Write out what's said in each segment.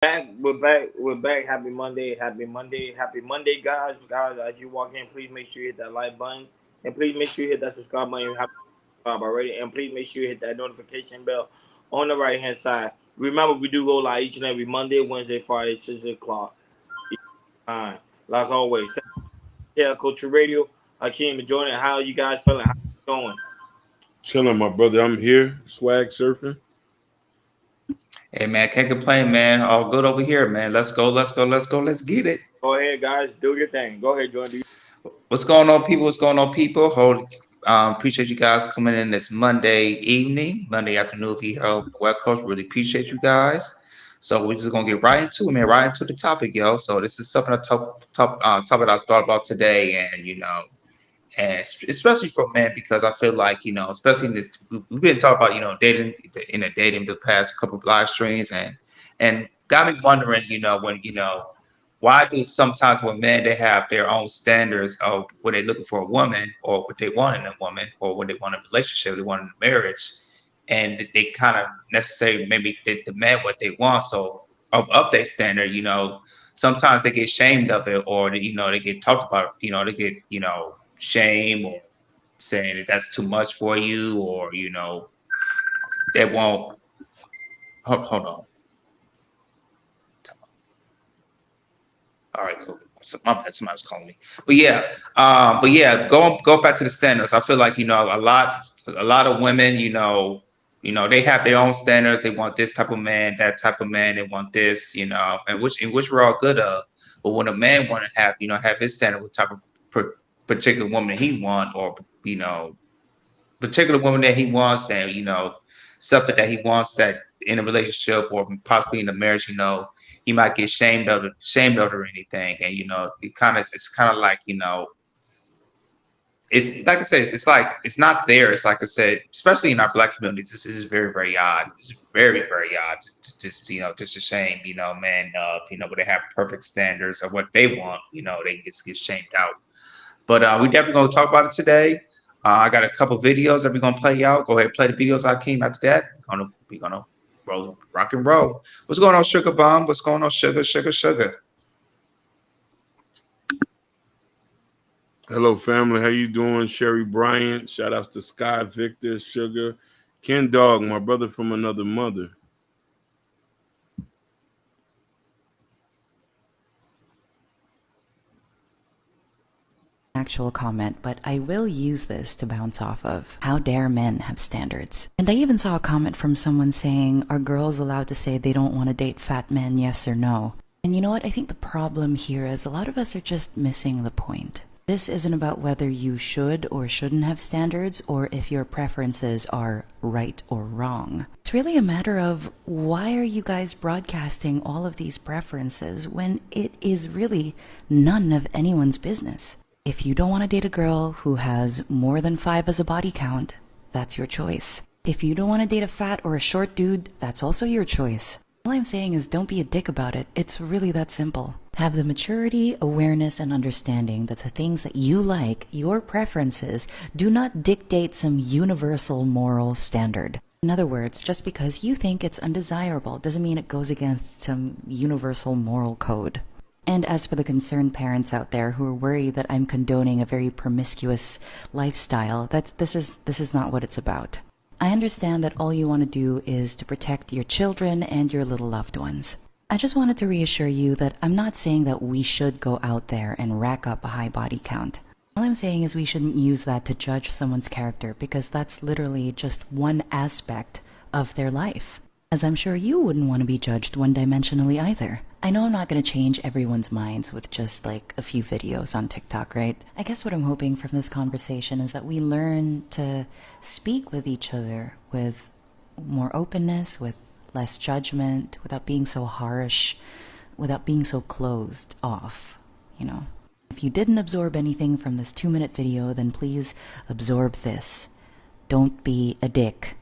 We're back. Happy Monday. Happy Monday. Happy Monday, guys. Guys, as you walk in, please make sure you hit that like button. And please make sure you hit that subscribe button if you haven't subscribed already. And please make sure you hit that notification bell on the right hand side. Remember, we do go live each and every Monday, Wednesday, Friday, 6 o'clock. Like always. Yeah, Culture Radio. Hakeem and Jordan, how you guys feeling? How you going? Chilling, my brother. I'm here, swag surfing. Hey man, can't complain, man. All good over here, man. Let's go, let's go, let's go, let's get it. Go ahead, guys. Do your thing. Go ahead, Jordan. What's going on, people? What's going on, people? Appreciate you guys coming in this Monday evening, Monday afternoon. If you heard West Coast, really appreciate you guys. So we're just gonna get right into it, man. Right into the topic, yo. So this is something topic I thought about today, and and especially for men because I feel like especially in this we've been talking about dating in a dating the past couple of live streams and got me wondering when why do sometimes when men they have their own standards of what they're looking for a woman or what they want in a woman or what they want in a relationship they want in a marriage and they kind of necessarily maybe they demand what they want so of their standard sometimes they get shamed of it or they get talked about they get shame or saying that that's too much for you or they won't hold on. All right, cool. So, my bad, somebody's calling me. But yeah, go back to the standards. I feel like a lot of women, they have their own standards. They want this type of man, that type of man. They want this, and which we're all good of. But when a man want to have his standard, what type of particular woman he want, or you know, particular woman that he wants, and something that he wants that in a relationship or possibly in a marriage, he might get shamed of or anything, and it's kind of like it's like I said, it's like it's not there. It's like I said, especially in our black communities, this is very very odd. It's very very odd. Just a shame, man. But they have perfect standards of what they want. They just get shamed out. But we definitely gonna talk about it today. I got a couple videos that we're gonna play out. Go ahead, play the videos I came after that. We're gonna rock and roll. What's going on, Sugar Bomb? What's going on, Sugar, Sugar, Sugar? Hello, family. How you doing? Sherry Bryant. Shout outs to Sky, Victor, Sugar, Ken Dog, my brother from another mother. Actual comment, but I will use this to bounce off of. How dare men have standards? And I even saw a comment from someone saying, are girls allowed to say they don't want to date fat men, yes or no? And you know what? I think the problem here is a lot of us are just missing the point. This isn't about whether you should or shouldn't have standards or if your preferences are right or wrong. It's really a matter of why are you guys broadcasting all of these preferences when it is really none of anyone's business? If you don't want to date a girl who has more than 5 as a body count, that's your choice. If you don't want to date a fat or a short dude, that's also your choice. All I'm saying is don't be a dick about it. It's really that simple. Have the maturity, awareness, and understanding that the things that you like, your preferences, do not dictate some universal moral standard. In other words, just because you think it's undesirable doesn't mean it goes against some universal moral code. And as for the concerned parents out there who are worried that I'm condoning a very promiscuous lifestyle, this is not what it's about. I understand that all you want to do is to protect your children and your little loved ones. I just wanted to reassure you that I'm not saying that we should go out there and rack up a high body count. All I'm saying is we shouldn't use that to judge someone's character because that's literally just one aspect of their life. As I'm sure you wouldn't want to be judged one-dimensionally either. I know I'm not going to change everyone's minds with just like a few videos on TikTok, right? I guess what I'm hoping from this conversation is that we learn to speak with each other with more openness, with less judgment, without being so harsh, without being so closed off, If you didn't absorb anything from this 2-minute video, then please absorb this. Don't be a dick.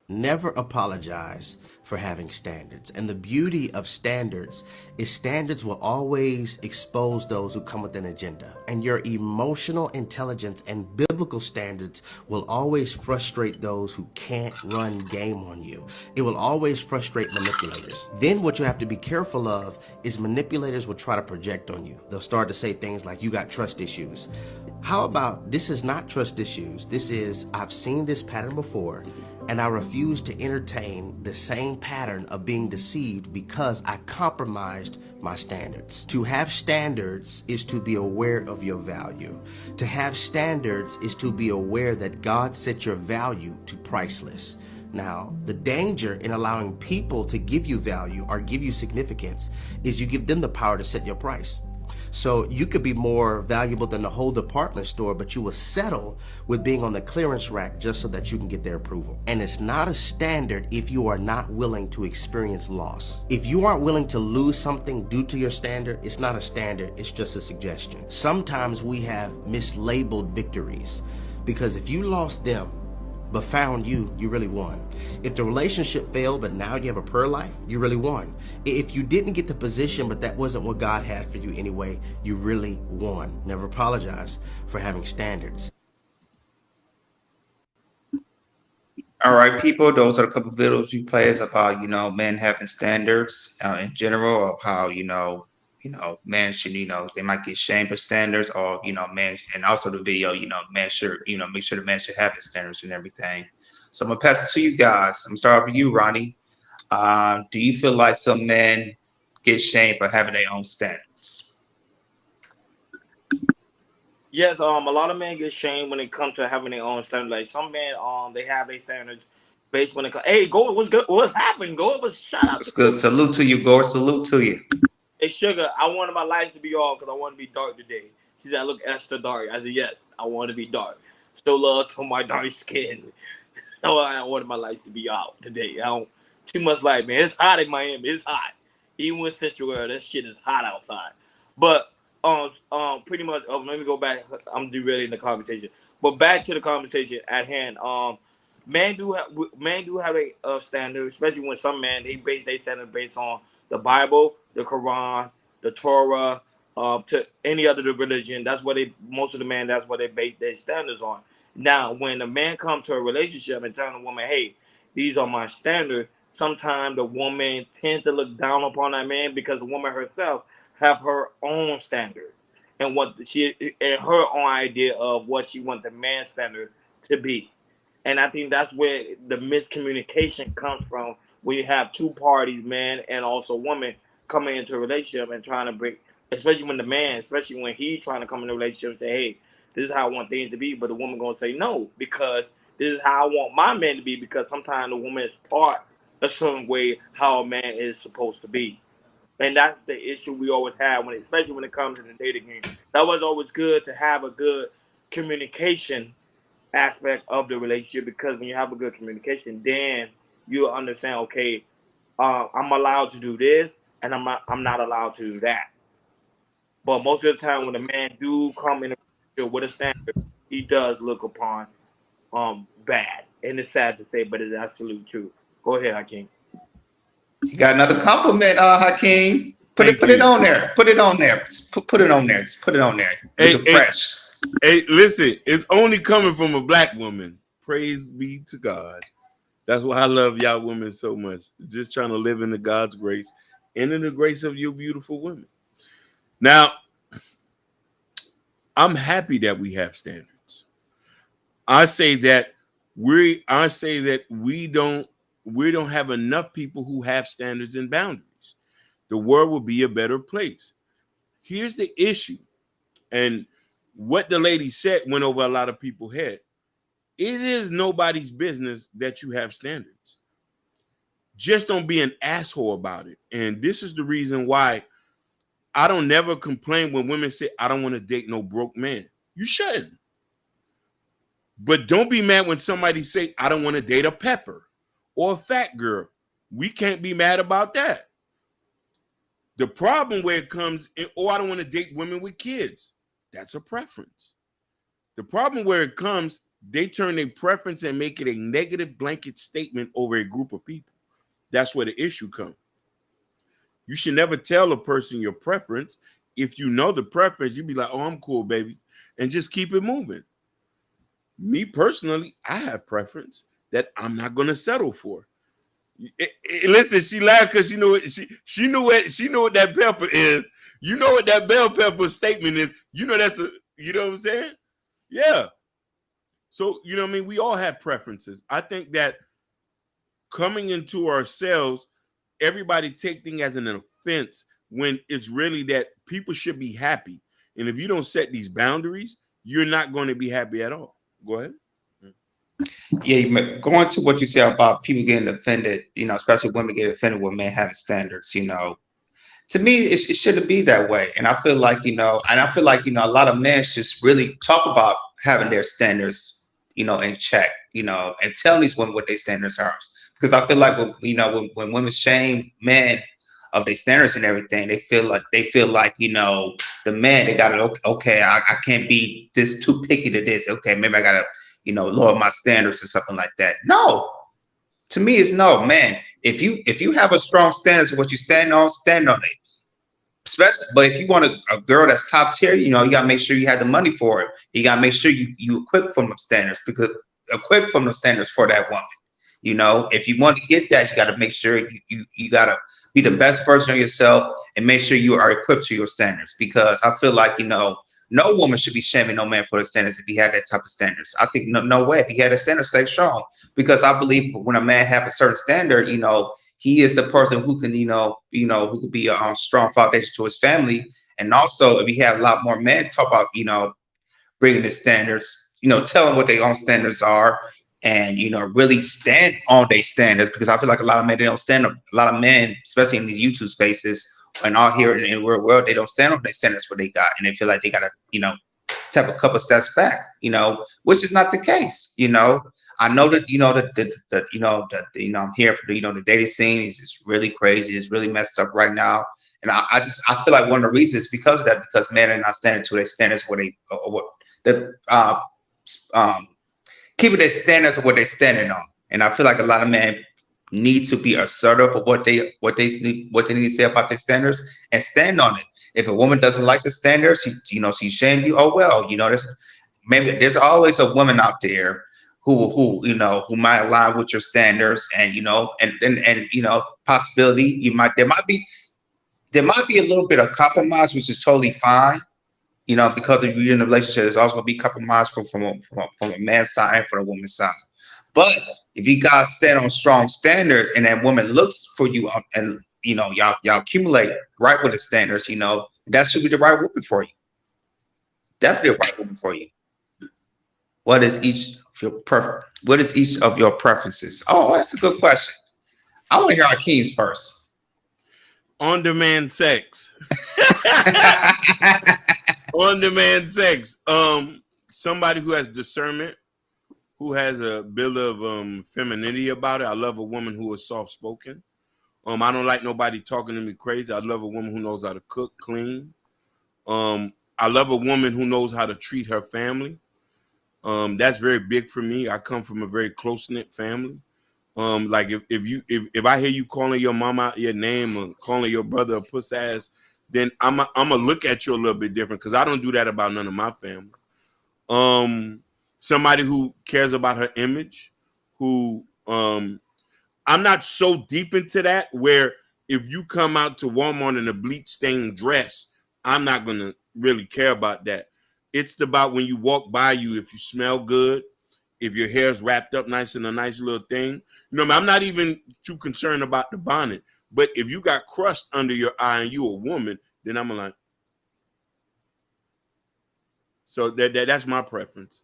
Never apologize for having standards. And the beauty of standards is standards will always expose those who come with an agenda. And your emotional intelligence and biblical standards will always frustrate those who can't run game on you. It will always frustrate manipulators. Then what you have to be careful of is manipulators will try to project on you. They'll start to say things like, you got trust issues. How about, this is not trust issues. This is, I've seen this pattern before, and I refuse to entertain the same pattern of being deceived because I compromised my standards. To have standards is to be aware of your value. To have standards is to be aware that God set your value to priceless. Now, the danger in allowing people to give you value or give you significance is you give them the power to set your price. So you could be more valuable than the whole department store, but you will settle with being on the clearance rack just so that you can get their approval. And it's not a standard if you are not willing to experience loss. If you aren't willing to lose something due to your standard, it's not a standard, it's just a suggestion. Sometimes we have mislabeled victories because if you lost them, but found you really won. If the relationship failed, but now you have a prayer life, you really won. If you didn't get the position, but that wasn't what God had for you anyway, you really won. Never apologize for having standards. All right, people, those are a couple of videos you plays about, men having standards in general of how, men should, they might get shamed for standards or, men, and also the video, men should, make sure the man should have his standards and everything. So I'm gonna pass it to you guys. I'm gonna start off with you, Ronnie. Do you feel like some men get shamed for having their own standards? Yes, a lot of men get shamed when it comes to having their own standards. Like some men, they have their standards based when it comes. Hey, go, what's good? What's happening? Go, what's shout out. It's good. Salute to you, Gore. Salute to you. Hey, Sugar, I wanted my lights to be off because I want to be dark today. She said, I look extra dark. I said, yes, I want to be dark. Still love to my dark skin. I wanted my lights to be out today. I don't too much light, man. It's hot in Miami. It's hot. Even with Central Air, that shit is hot outside. But pretty much. Let me go back. I'm derailing the conversation. But back to the conversation at hand. Men do have a standard, especially when some men they base their standard based on the Bible, the Quran, the Torah, to any other religion. That's what most of the men. That's what they base their standards on. Now, when a man comes to a relationship and tells a woman, "Hey, these are my standards," sometimes the woman tends to look down upon that man because the woman herself have her own standard and her own idea of what she wants the man's standard to be. And I think that's where the miscommunication comes from when you have two parties, man and also woman, coming into a relationship and trying to break, especially when he trying to come in a relationship and say, hey, this is how I want things to be, but the woman gonna say no, because this is how I want my man to be, because sometimes the woman is taught a certain way how a man is supposed to be. And that's the issue we always have, especially when it comes to the dating game. That was always good to have a good communication aspect of the relationship, because when you have a good communication, then you'll understand, okay, I'm allowed to do this and I'm not allowed to do that. But most of the time when a man do come in a relationship with a standard, he does look upon bad. And it's sad to say, but it's absolutely true. Go ahead, Hakeem. You got another compliment, Hakeem. Put it on there. Put it on there. Put it on there. Just put it on there. Fresh. Hey, listen, it's only coming from a black woman. Praise be to God. That's why I love y'all women so much. Just trying to live in the God's grace and in the grace of you beautiful women. Now, I'm happy that we have standards. I say that we don't have enough people who have standards and boundaries. The world will be a better place. Here's the issue, and what the lady said went over a lot of people's head. It is nobody's business that you have standards. Just don't be an asshole about it. And this is the reason why I don't never complain when women say, I don't want to date no broke man. You shouldn't. But don't be mad when somebody say, I don't want to date a pepper or a fat girl. We can't be mad about that. The problem where it comes in, I don't want to date women with kids. That's a preference. The problem where it comes, they turn their preference and make it a negative blanket statement over a group of people. That's where the issue comes. You should never tell a person your preference. If you know the preference, you'd be like, oh, I'm cool, baby, and just keep it moving. Me personally, I have preference that I'm not going to settle for. Listen, she laughed because she knew what she knew what that pepper is. You know what that bell pepper statement is. You know that's you know what I'm saying? Yeah. So, you know what I mean? We all have preferences. I think that coming into ourselves, everybody take things as an offense when it's really that people should be happy. And if you don't set these boundaries, you're not going to be happy at all. Go ahead. Yeah, going to what you said about people getting offended, especially women get offended when men have standards, to me, it shouldn't be that way. And I feel like, a lot of men should really talk about having their standards, in check, and tell these women what their standards are. Because I feel like, when women shame men of their standards and everything, they feel like, the man, they got to, okay, I can't be this too picky to this. Okay, maybe I got to, lower my standards or something like that. No, to me, it's no, man. If you have a strong standards of what you stand on it. Especially, but if you want a girl that's top tier, you got to make sure you have the money for it. You got to make sure you equip from the standards for that woman. If you want to get that, you got to make sure you got to be the best version of yourself and make sure you are equipped to your standards. Because I feel like, no woman should be shaming no man for the standards if he had that type of standards. I think no way. If he had a standard, stay strong. Because I believe when a man have a certain standard, he is the person who can, who could be a strong foundation to his family. And also, if you have a lot more men talk about, bringing the standards, telling what their own standards are, and really stand on their standards. Because I feel like a lot of men, they don't stand up. A lot of men, especially in these YouTube spaces and all here in the real world, they don't stand on their standards what they got, and they feel like they gotta, take a couple steps back, which is not the case. I know that I'm here for the dating scene is just really crazy. It's really messed up right now, and I feel like one of the reasons is because of that, because men are not standing to their standards where keeping their standards of what they're standing on. And I feel like a lot of men need to be assertive of what they need to say about their standards and stand on it. If a woman doesn't like the standards, she shamed you. Oh well, there's always a woman out there who might align with your standards, and possibility there might be a little bit of compromise, which is totally fine. Because if you're in a relationship, there's also gonna be compromise from a man's side and from a woman's side. But if you guys stand on strong standards and that woman looks for you and y'all accumulate right with the standards, that should be the right woman for you. Definitely the right woman for you. What is each of your preferences? Oh, that's a good question. I want to hear our Keys first. On-demand sex. On-demand sex. Somebody who has discernment, who has a bit of femininity about it. I love a woman who is soft-spoken. I don't like nobody talking to me crazy. I love a woman who knows how to cook, clean. I love a woman who knows how to treat her family. That's very big for me. I come from a very close-knit family. Like if I hear you calling your mama out your name or calling your brother a puss ass, then I'm gonna look at you a little bit different, because I don't do that about none of my family. Somebody who cares about her image, who I'm not so deep into that where if you come out to Walmart in a bleach stained dress, I'm not gonna really care about that. It's about when you walk by you, if you smell good, if your hair's wrapped up nice in a nice little thing. I'm not even too concerned about the bonnet. But if you got crust under your eye and you a woman, then I'm like, so that's my preference.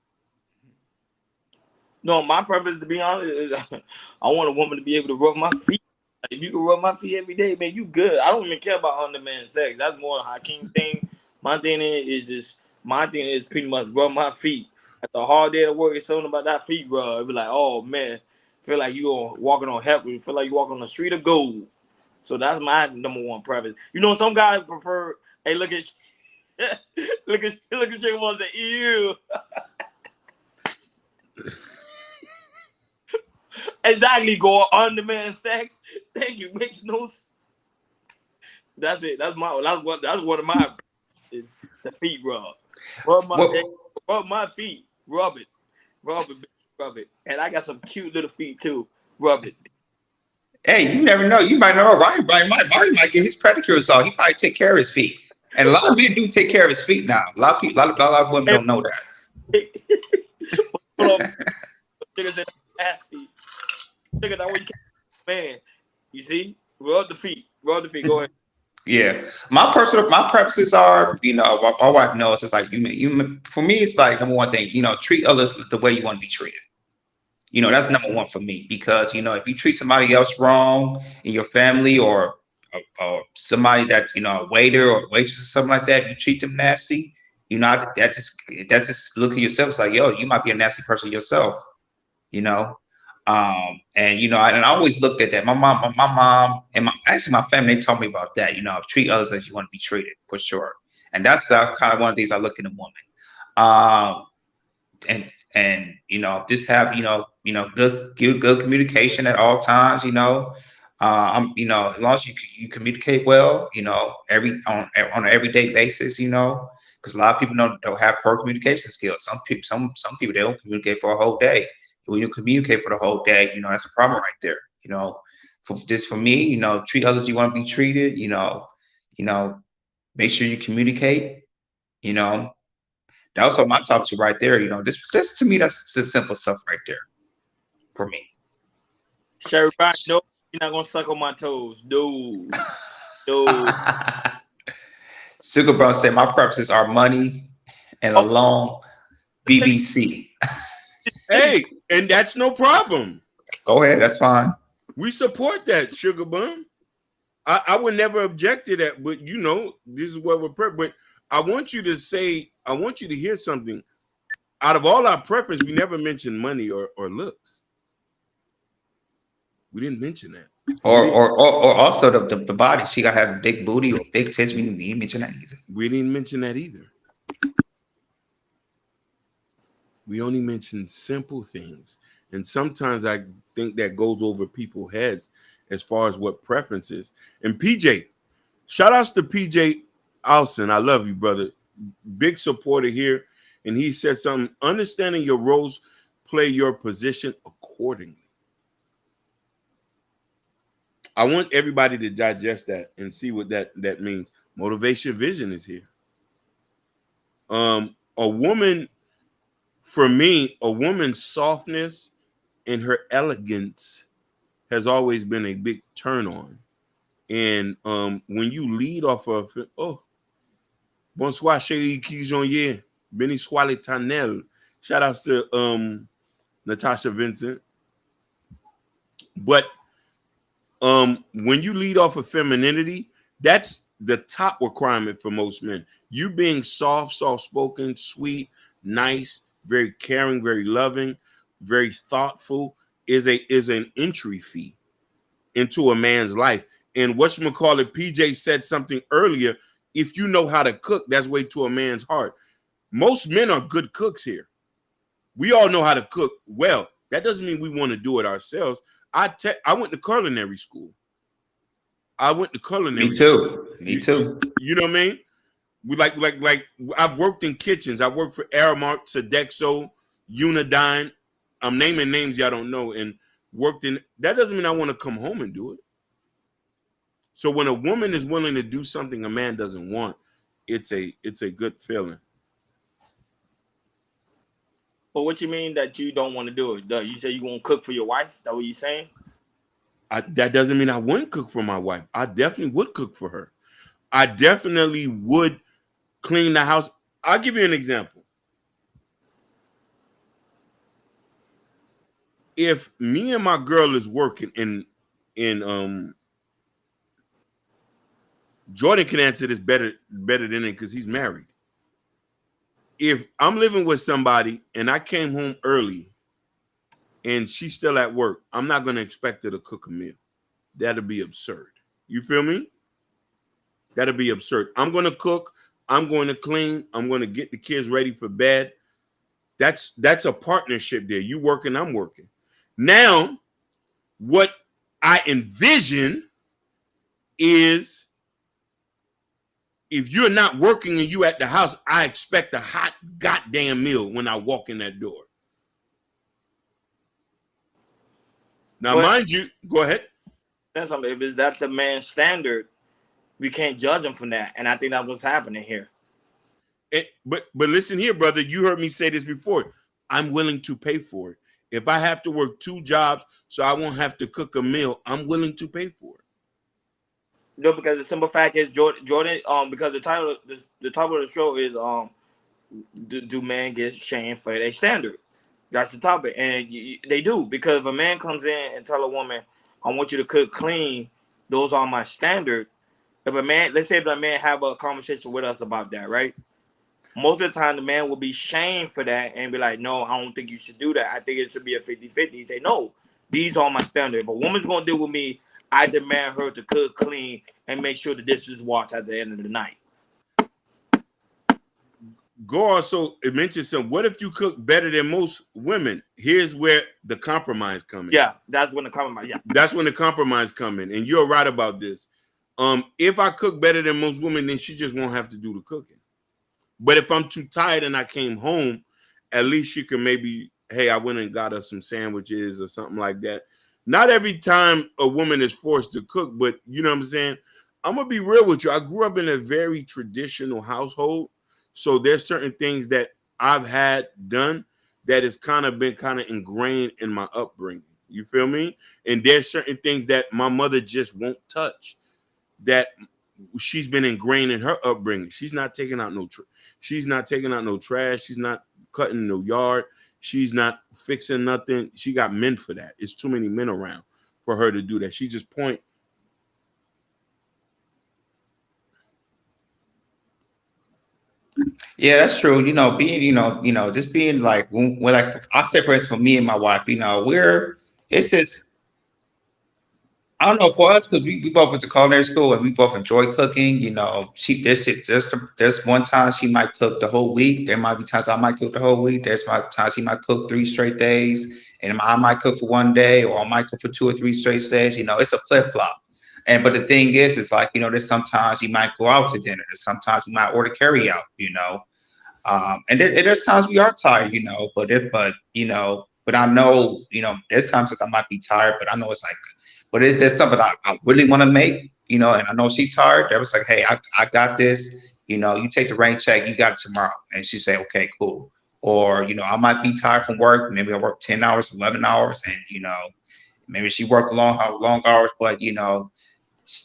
No, my preference, to be honest, is I want a woman to be able to rub my feet. If you can rub my feet every day, man, you good. I don't even care about on-demand sex. That's more a Hakeem thing. My thing is pretty much rub my feet. After a hard day at work, it's something about that feet rub. It'd be like, oh man, feel like you're walking on heaven. Feel like you're walking on the street of gold. So that's my number one preference. Some guys prefer, hey, look at look at shit and say, ew. Exactly, go on demand sex. Thank you. Makes no. That's it. That's one of my. Is the feet rub. Well, Rub my feet. Rub it. Rub it. Rub it. And I got some cute little feet too. Rub it. hey, you never know. You might know. Barry might get his pedicures off. He probably take care of his feet. And a lot of men do take care of his feet now. A lot of people, a lot of women don't know that. Hold on. Niggas that nasty. Niggas that we man. You see? Rub the feet. Rub the feet. Go ahead. Yeah, my preferences are, my wife knows it's like for me, it's like number one thing, treat others the way you want to be treated. That's number one for me because, if you treat somebody else wrong in your family or somebody that, a waiter or waitress or something like that, you treat them nasty, that's just look at yourself. It's like, yo, you might be a nasty person yourself, and I always looked at that. My mom and my family, they taught me about that. Treat others as you want to be treated for sure. And that's kind of one of the things I look in a woman. And just have good communication at all times. As long as you communicate well, on an everyday basis, because a lot of people don't have poor communication skills. Some people they don't communicate for a whole day. When you communicate for the whole day, that's a problem right there. For me, treat others you want to be treated. Make sure you communicate. That was my top two right there. This to me, that's the simple stuff right there for me. Sherry Ryan, no, you're not gonna suck on my toes. No. Sugar Brown said my preferences are money and a long BBC. Hey, and that's no problem. Go ahead, that's fine. We support that, Sugar Bum. I would never object to that, but this is what we're but I want you to hear something. Out of all our preference, we never mentioned money or looks. We didn't mention that. Or also the body. She gotta have a big booty or big tits. We didn't mention that either. We didn't mention that either. We only mentioned simple things. And sometimes I think that goes over people's heads as far as what preference is. And PJ, shout outs to PJ Alson. I love you, brother. Big supporter here. And he said something, understanding your roles, play your position accordingly. I want everybody to digest that and see what that means. Motivation Vision is here. A woman, for me, a woman's softness and her elegance has always been a big turn on. And when you lead off of, bonsoir, chérie, qui jonye, Benny Swale Tanel. Shout outs to Natasha Vincent. But when you lead off of femininity, that's the top requirement for most men. You being soft-spoken, sweet, nice, very caring, very loving, very thoughtful is an entry fee into a man's life. And whatchamacallit, PJ said something earlier. If you know how to cook, that's way to a man's heart. Most men are good cooks here. We all know how to cook well. That doesn't mean we want to do it ourselves. I went to culinary school. Me too. You know what I mean? We like I've worked in kitchens. I worked for Aramark, Sodexo, Unidyne. I'm naming names y'all don't know, and worked in. That doesn't mean I want to come home and do it. So when a woman is willing to do something a man doesn't want, it's a good feeling. But what you mean that you don't want to do it? You say you won't cook for your wife? That what you saying? That doesn't mean I wouldn't cook for my wife. I definitely would cook for her. I definitely would clean the house. I'll give you an example. If me and my girl is working in Jordan can answer this better than it because he's married. If I'm living with somebody and I came home early and she's still at work, I'm not going to expect her to cook a meal. That'll be absurd. You feel me? That'll be absurd. I'm going to cook. I'm going to clean. I'm going to get the kids ready for bed. That's a partnership there. You working, I'm working. Now, what I envision is if you're not working and you at the house, I expect a hot goddamn meal when I walk in that door. Now, mind you, go ahead. If that's the man's standard, we can't judge him from that. And I think that's what's happening here. But listen here, brother. You heard me say this before. I'm willing to pay for it. If I have to work 2 jobs so I won't have to cook a meal, I'm willing to pay for it. No, because the simple fact is Jordan. Because the title of the show is do men get shamed for their standard? That's the topic, and they do, because if a man comes in and tell a woman, "I want you to cook clean," those are my standard. If a man, let's say if a man have a conversation with us about that, right? Most of the time, the man will be shamed for that and be like, "No, I don't think you should do that. I think it should be a 50-50." He say, "No, these are my standard. If a woman's gonna deal with me, I demand her to cook clean and make sure the dishes washed at the end of the night." Go also mentioned some. What if you cook better than most women? Here's where the compromise comes in. Yeah, that's when the compromise. Yeah, that's when the compromise comes in, and you're right about this. If I cook better than most women, then she just won't have to do the cooking. But if I'm too tired and I came home, at least she can maybe, hey, I went and got her some sandwiches or something like that. Not every time a woman is forced to cook, but you know what I'm saying? I'm gonna be real with you. I grew up in a very traditional household. So there's certain things that I've had done that has been ingrained in my upbringing. You feel me? And there's certain things that my mother just won't touch that she's been ingrained in her upbringing. She's not taking out no trash. She's not cutting no yard. She's not fixing nothing. She got men for that. It's too many men around for her to do that. She just point. Yeah, that's true. Being, just being like, when like I say, for instance, for me and my wife, it's just, I don't know, for us, because we both went to culinary school and we both enjoy cooking. There's one time she might cook the whole week. There might be times I might cook the whole week. There's times she might cook 3 straight days, and I might cook for 1 day, or I might cook for 2 or 3 straight days. It's a flip flop. But the thing is like, there's sometimes you might go out to dinner. Sometimes you might order carry out, and there's times we are tired, but I know, there's times that I might be tired, but I know it's like, but there's something I really want to make, and I know she's tired. That was like, hey, I got this, you take the rain check, you got it tomorrow. And she say, okay, cool. Or, I might be tired from work. Maybe I work 10 hours, 11 hours. And, maybe she worked long hours, but,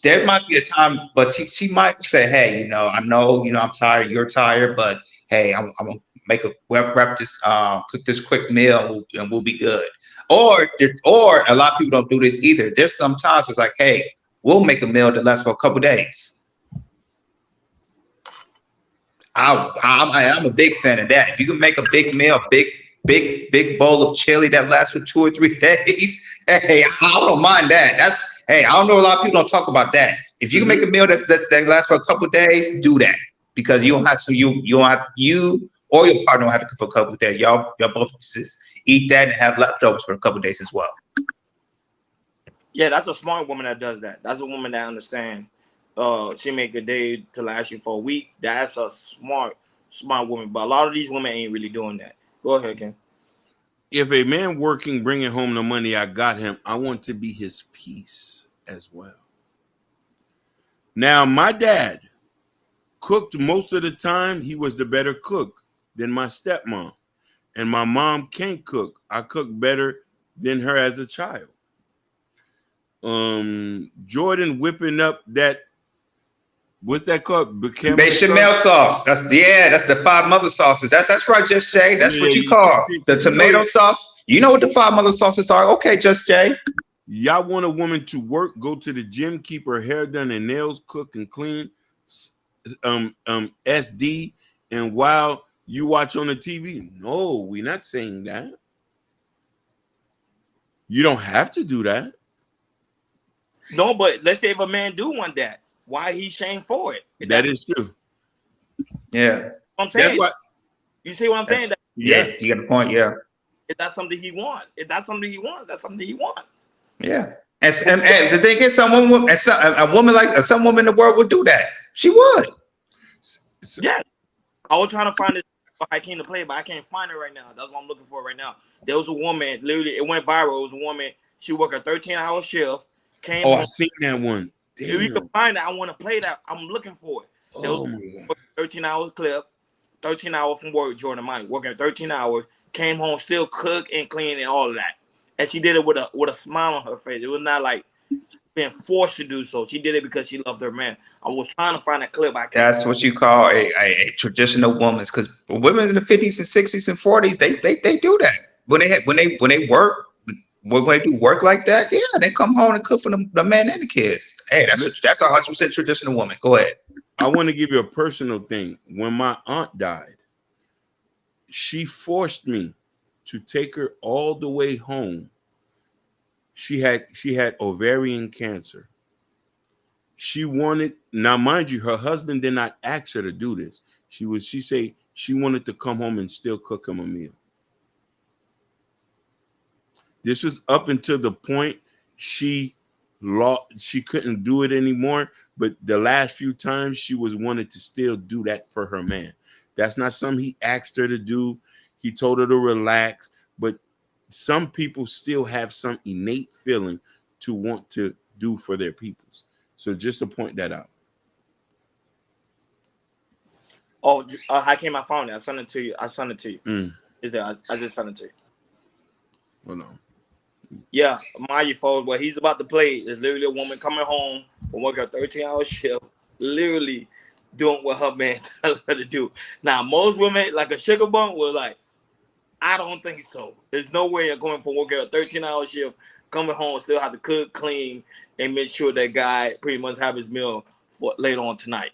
there might be a time, but she might say, hey, I know, I'm tired, you're tired, but hey, I'm gonna make cook this quick meal and we'll be good. Or a lot of people don't do this either. There's sometimes it's like, hey, we'll make a meal that lasts for a couple days. I'm a big fan of that. If you can make a big meal, big bowl of chili that lasts for 2 or 3 days, hey, I don't mind that. I don't know, a lot of people don't talk about that. If you can make a meal that lasts for a couple of days, do that, because you don't have to. You or your partner don't have to cook for a couple of days. Y'all both just eat that and have leftovers for a couple of days as well. Yeah, that's a smart woman that does that. That's a woman that understands. She make a day to last you for a week. That's a smart woman. But a lot of these women ain't really doing that. Go ahead, Ken. If a man working, bringing home the money, I got him, I want to be his peace as well. Now, my dad cooked most of the time. He was the better cook than my stepmom. And my mom can't cook. I cook better than her as a child. Jordan whipping up that, what's that called? Bechamel sauce. That's the 5 mother sauces. That's right, Just Jay. That's what you call the tomato sauce. You know what the 5 mother sauces are? Okay, Just Jay. Y'all want a woman to work, go to the gym, keep her hair done and nails, cook and clean, SD, and while you watch on the TV? No, we're not saying that. You don't have to do that. No, but let's say if a man do want that, why he shamed for it? That is true. Yeah. I'm saying. That's what, you see what I'm saying? Yeah, you get the point. Yeah. If that's something he wants, that's something he wants. Yeah. And the thing is, some woman, a woman like some woman in the world would do that. She would. Yeah. I was trying to find this I came to play, but I can't find it right now. That's what I'm looking for right now. There was a woman, literally, it went viral. It was a woman. She worked a 13-hour shift. Came Oh, home. I seen that one. If you can Damn. find it, I want to play that. I'm looking for it. There Oh was my God. 13 hours clip, 13 hours from work, Jordan Mike, working 13 hours, came home, still cook and clean and all of that. And she did it with a smile on her face. It was not like being forced to do so. She did it because she loved her man. I was trying to find a clip. I can't. That's what you call a traditional woman, because women in the 50s and 60s and 40s, they do that. When they work, when they do work like that, yeah, they come home and cook for the man and the kids. Hey, that's a 100% traditional woman. Go ahead. I want to give you a personal thing. When my aunt died, she forced me to take her all the way home. She had ovarian cancer. She wanted, now mind you, her husband did not ask her to do this. She said she wanted to come home and still cook him a meal. This was up until the point she couldn't do it anymore, but the last few times she was wanted to still do that for her man. That's not something he asked her to do. He told her to relax, but some people still have some innate feeling to want to do for their peoples. So just to point that out. Oh, I came. I found it. I sent it to you. Is there? I just sent it to you. Hold on. Yeah, mind you, folks. What he's about to play is literally a woman coming home from working a 13-hour shift, literally doing what her man tells her to do. Now, most women, like a sugar bump, were like, I don't think so. There's no way you're going from working a 13-hour shift, coming home, still have to cook, clean, and make sure that guy pretty much have his meal for later on tonight.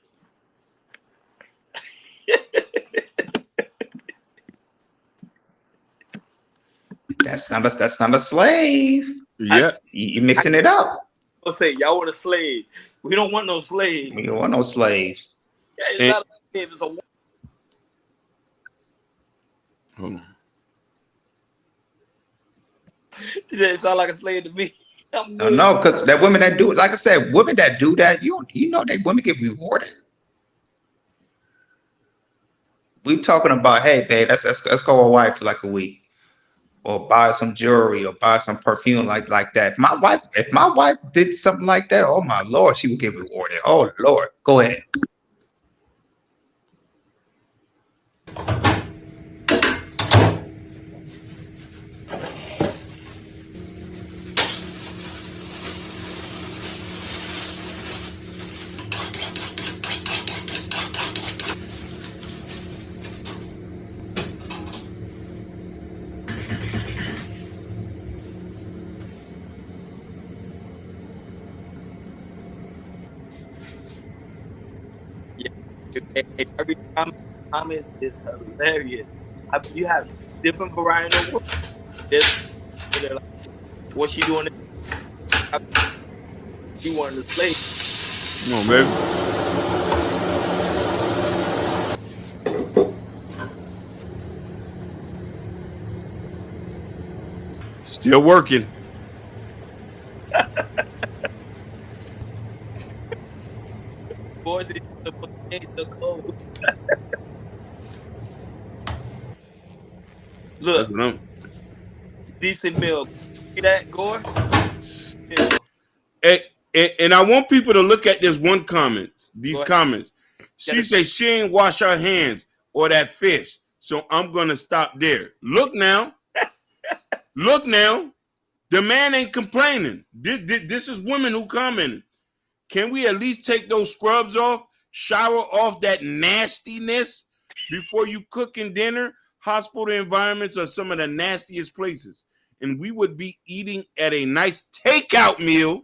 That's not a slave. Yeah. You're mixing it up. I'll say, y'all want a slave. We don't want no slave. We don't want no slaves. Yeah, it's not a slave. It's a woman. Hold on. She said it sound like a slave to me. No, because that women that do it, like I said, women that do that, you know that women get rewarded. We talking about, hey, babe, let's go away for like a week, or buy some jewelry, or buy some perfume like that. If my wife did something like that, oh my Lord, she would get rewarded. Oh Lord, go ahead. Every comment is hilarious. You have different variety of work. They're like, what she doing? She wanted to slave. Come on, baby. Still working. Boys, the clothes. Look, decent meal. See that, Gore? And I want people to look at this one comment. These comments. She says she ain't wash her hands or that fish. So I'm gonna stop there. Look now. Look now. The man ain't complaining. This is women who commented. Can we at least take those scrubs off? Shower off that nastiness before you cooking dinner? Hospital environments are some of the nastiest places. And we would be eating at a nice takeout meal.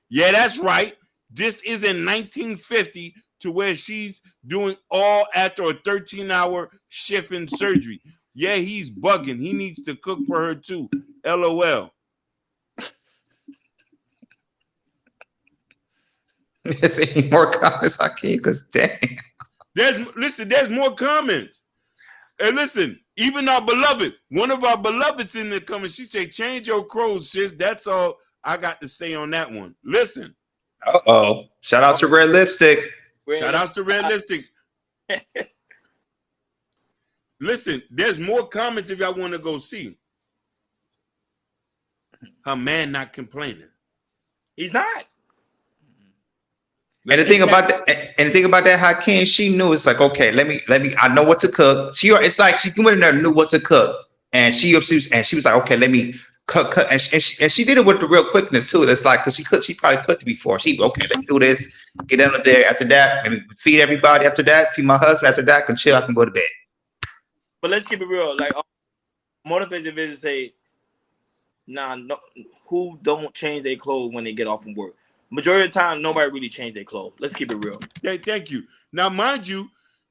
Yeah, that's right. This is in 1950 to where she's doing all after a 13-hour shift in surgery. Yeah, he's bugging. He needs to cook for her too. LOL. There's any more comments I can't, because dang. There's more comments. And listen, even our beloved, one of our beloveds in there coming, she said, change your clothes, sis. That's all I got to say on that one. Listen. Uh-oh. Shout out to Red Lipstick. Shout out to Red Lipstick. Listen, there's more comments if y'all want to go see. Her man not complaining. He's not. And the thing about that, Hakeem, she knew it's like, okay, let me. I know what to cook. It's like she went in there and knew what to cook, and she was like, okay, let me cut, and she did it with the real quickness too. It's like because she probably cooked it before. Okay, let me do this, get under there. After that, maybe feed everybody. After that, feed my husband. After that, I can chill. I can go to bed. But let's keep it real. Like motivation visits say, nah, no, who don't change their clothes when they get off from work? Majority of the time, nobody really changed their clothes. Let's keep it real. Thank you. Now, mind you,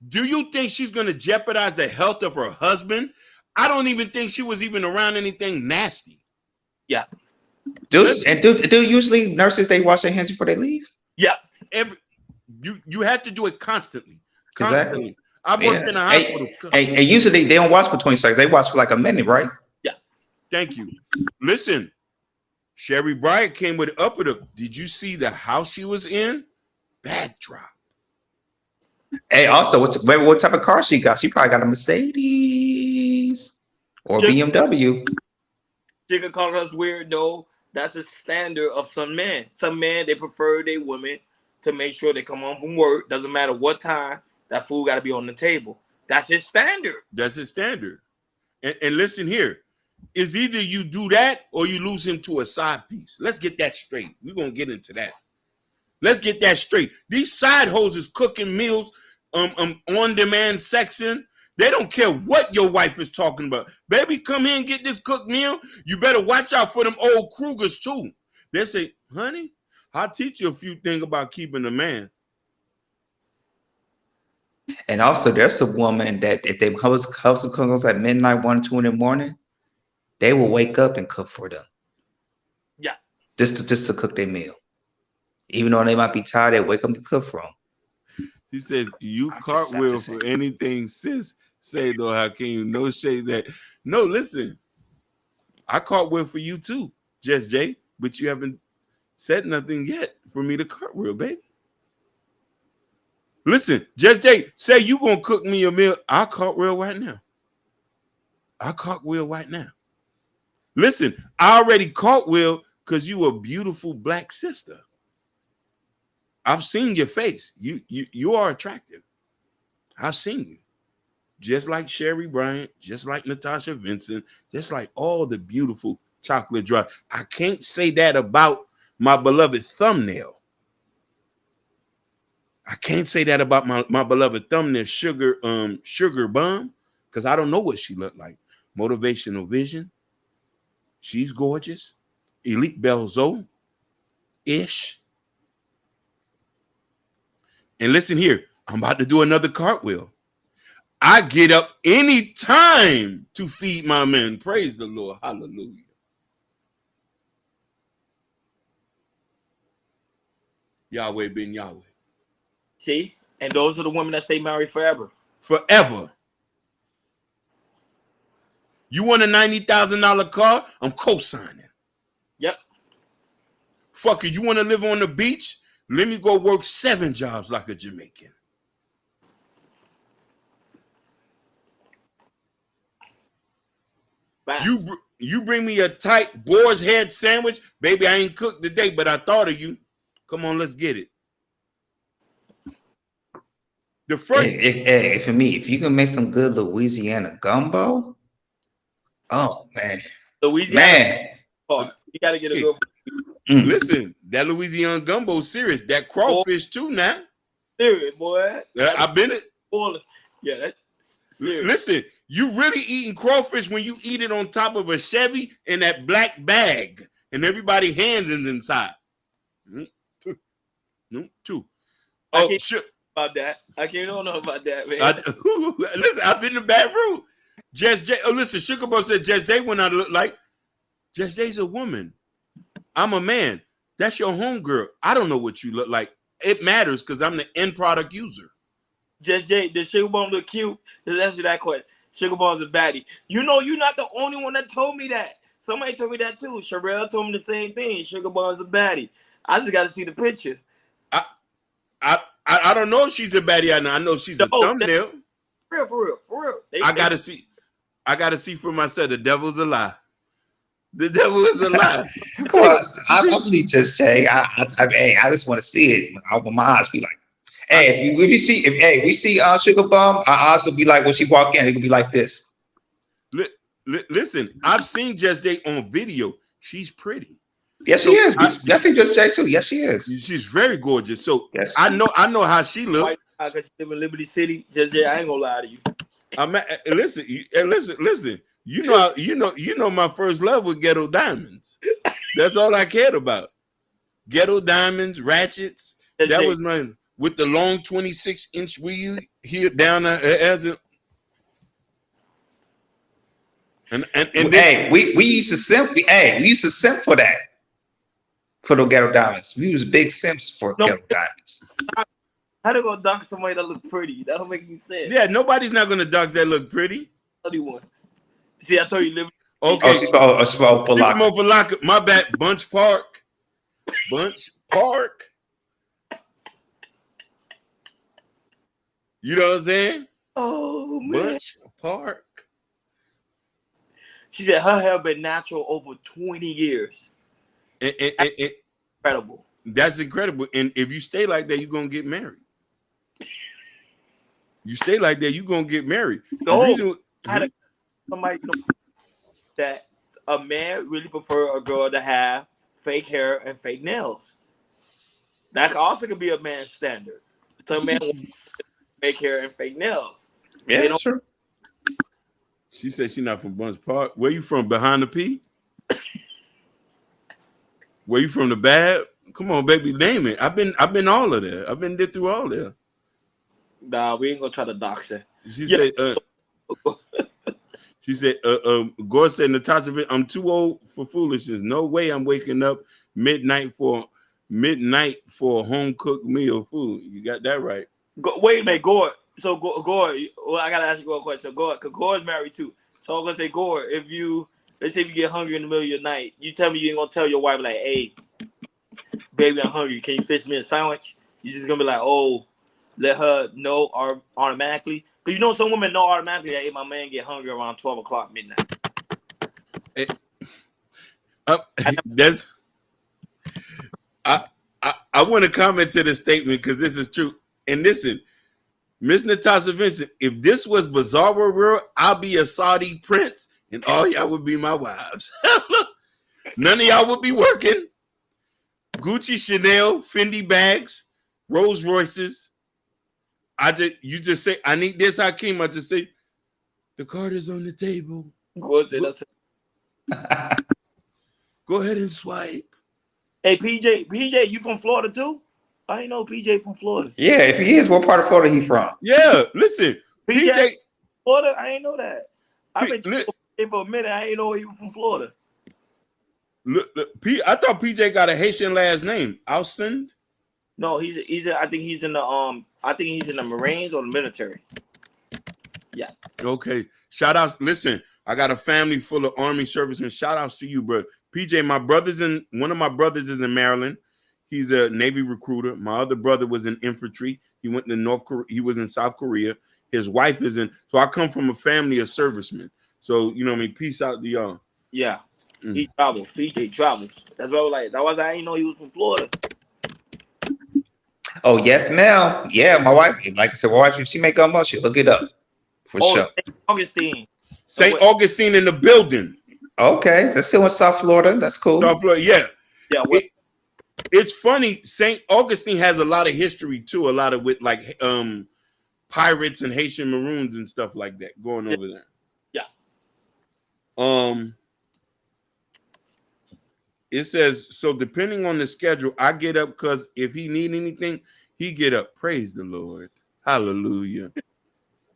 do you think she's going to jeopardize the health of her husband? I don't even think she was even around anything nasty. Yeah. Do usually nurses, they wash their hands before they leave? Yeah. You have to do it constantly. Exactly. I've worked in a hospital. And usually they don't wash for 20 seconds. They wash for like a minute, right? Yeah. Thank you. Listen, Sherry Bryant came with up with her. Did you see the house she was in? Backdrop. Hey, also, what type of car she got? She probably got a Mercedes or BMW. She can call us weird, though. That's a standard of some men. Some men, they prefer their women to make sure they come home from work. Doesn't matter what time, that food got to be on the table. That's his standard. That's his standard. And listen here. Is either you do that or you lose him to a side piece. Let's get that straight. We're going to get into that. Let's get that straight. These side hoes is cooking meals on-demand section. They don't care what your wife is talking about. Baby, come here and get this cooked meal. You better watch out for them old Krugers too. They say, honey, I'll teach you a few things about keeping a man. And also, there's a woman that if they husband comes at midnight, 1 or 2 in the morning, they will wake up and cook for them. Yeah. Just to cook their meal. Even though they might be tired, they wake up to cook for them. He says, you cartwheel for anything, sis. Say though, Hakeem, no shade that. No, listen. I cartwheel for you too, Just Jay, but you haven't said nothing yet for me to cartwheel, baby. Listen, Just Jay, say you gonna cook me a meal. I'll cartwheel right now. I'll cartwheel right now. Listen, I already cartwheel because you a beautiful black sister. I've seen your face. You are attractive. I've seen you. Just like Sherry Bryant, just like Natasha Vincent, just like all the beautiful chocolate drop. I can't say that about my beloved thumbnail. I can't say that about my beloved thumbnail, Sugar Bum, because I don't know what she looked like. Motivational Vision. She's gorgeous. Elite Belzo-ish. And listen here, I'm about to do another cartwheel. I get up any time to feed my men. Praise the Lord. Hallelujah. Yahweh ben Yahweh. See? And those are the women that stay married forever. Forever. You want a $90,000 car? I'm co-signing. Yep. Fuck it. You want to live on the beach? Let me go work 7 jobs like a Jamaican. Bye. You bring me a tight boar's head sandwich, baby. I ain't cooked today, but I thought of you. Come on, let's get it. The first, for me, if you can make some good Louisiana gumbo, oh man, Louisiana, you gotta get a good. Listen, that Louisiana gumbo serious. That crawfish too now. Serious, boy. I've been it. Yeah, that's serious. Listen, you really eating crawfish when you eat it on top of a Chevy in that black bag and everybody hands is inside. Two. Oh, shit. About that. I can't know about that, man. Listen, I've been in Baton Rouge. Just Jay. Oh, listen, Sugar Bo said Just Jay when I look like Just Jay's a woman. I'm a man. That's your homegirl. I don't know what you look like. It matters because I'm the end product user. Just Jay, does Sugar Bo look cute? Let's answer that question. Sugar Bomb's a baddie. You know, you're not the only one that told me that. Somebody told me that too. Sherelle told me the same thing. Sugar Bomb's a baddie. I just got to see the picture. I don't know if she's a baddie or not. I know she's a thumbnail. For real. I gotta see for myself. The devil's a lie. The devil is a lie. Come on, I believe Just Jay. I just want to see it. I open my eyes, be like, hey, if we see Sugar Bomb, our eyes gonna be like when she walk in, it could be like this. Listen, I've seen Just Jay on video. She's pretty. Yes, she is. I see Just Jay too. Yes, she is. She's very gorgeous. So yes. I know how she looks. Because she live in Liberty City. Just Jay, I ain't gonna lie to you. Listen. You know my first love was Ghetto Diamonds. That's all I cared about. Ghetto Diamonds, Ratchets. That was mine. With the long 26-inch wheel here down as and hey, we used to simp. We used to simp for that. For the Ghetto Diamonds. We was big simps for Ghetto Diamonds. How to go dunk somebody that look pretty? That don't make any sense. Yeah, nobody's not gonna dunk that look pretty. Anyone. See, I told you, Liberty. Okay. She's from Opelika. My bad. Bunch Park. You know what I'm saying? Oh man. Bunch Park. She said her hair been natural over 20 years. Incredible. That's incredible. And if you stay like that, you're gonna get married. You stay like that, you're gonna get married. No, somebody that a man really prefer a girl to have fake hair and fake nails. That also could be a man's standard. Some men want fake hair and fake nails. Yeah, sure. She said she's not from Bunch Park. Where you from? Behind the P? Where you from? The Bad? Come on, baby, name it. I've been all of that. I've been through all that. Nah, we ain't gonna try to dox her. She said, Gore said, Natasha, I'm too old for foolishness. No way I'm waking up midnight for a home cooked meal food. You got that right. Wait a minute, Gore. So Gore, well, I gotta ask you a question. So Gore, because Gore's married too. So I'm gonna say, Gore, let's say if you get hungry in the middle of the night, you tell me you ain't gonna tell your wife like, hey, baby, I'm hungry. Can you fix me a sandwich? You're just gonna be like, oh, let her know automatically. Because you know some women know automatically that hey, my man get hungry around 12 o'clock midnight. I want to comment to the statement because this is true. And listen, Miss Natasha Vincent, if this was Bizarre World, I'll be a Saudi prince and all y'all would be my wives. None of y'all would be working. Gucci, Chanel, Fendi bags, Rolls Royces. You just say, I need this, Hakeem. I just say, the card is on the table. Go ahead and swipe. Hey, PJ, you from Florida too? I ain't know PJ from Florida. Yeah, if he is, what part of Florida he from? Yeah, listen, PJ Florida, I ain't know that. I've been for a minute. I ain't know he was from Florida. Look, I thought PJ got a Haitian last name. Austin? No, I think he's in the Marines or the military. Yeah. Okay. Shout outs. Listen, I got a family full of Army servicemen. Shout outs to you, bro. PJ, one of my brothers is in Maryland. He's a Navy recruiter. My other brother was in infantry. He went to North Korea. He was in South Korea. His wife is in. So I come from a family of servicemen. So, you know what I mean? Peace out to y'all. Yeah. He travels. PJ travels. That's what I was like. That was I didn't know he was from Florida. Oh, yes, ma'am. Yeah, my wife, like I said, my wife, if she make up, she'll hook it up. For sure. St. Augustine. St. Augustine in the building. Okay. That's still in South Florida. That's cool. South Florida, yeah. Yeah. It's funny. St. Augustine has a lot of history too. A lot of with like pirates and Haitian Maroons and stuff like that going over there. Yeah. It says, so depending on the schedule, I get up because if he need anything, he get up. Praise the Lord. Hallelujah.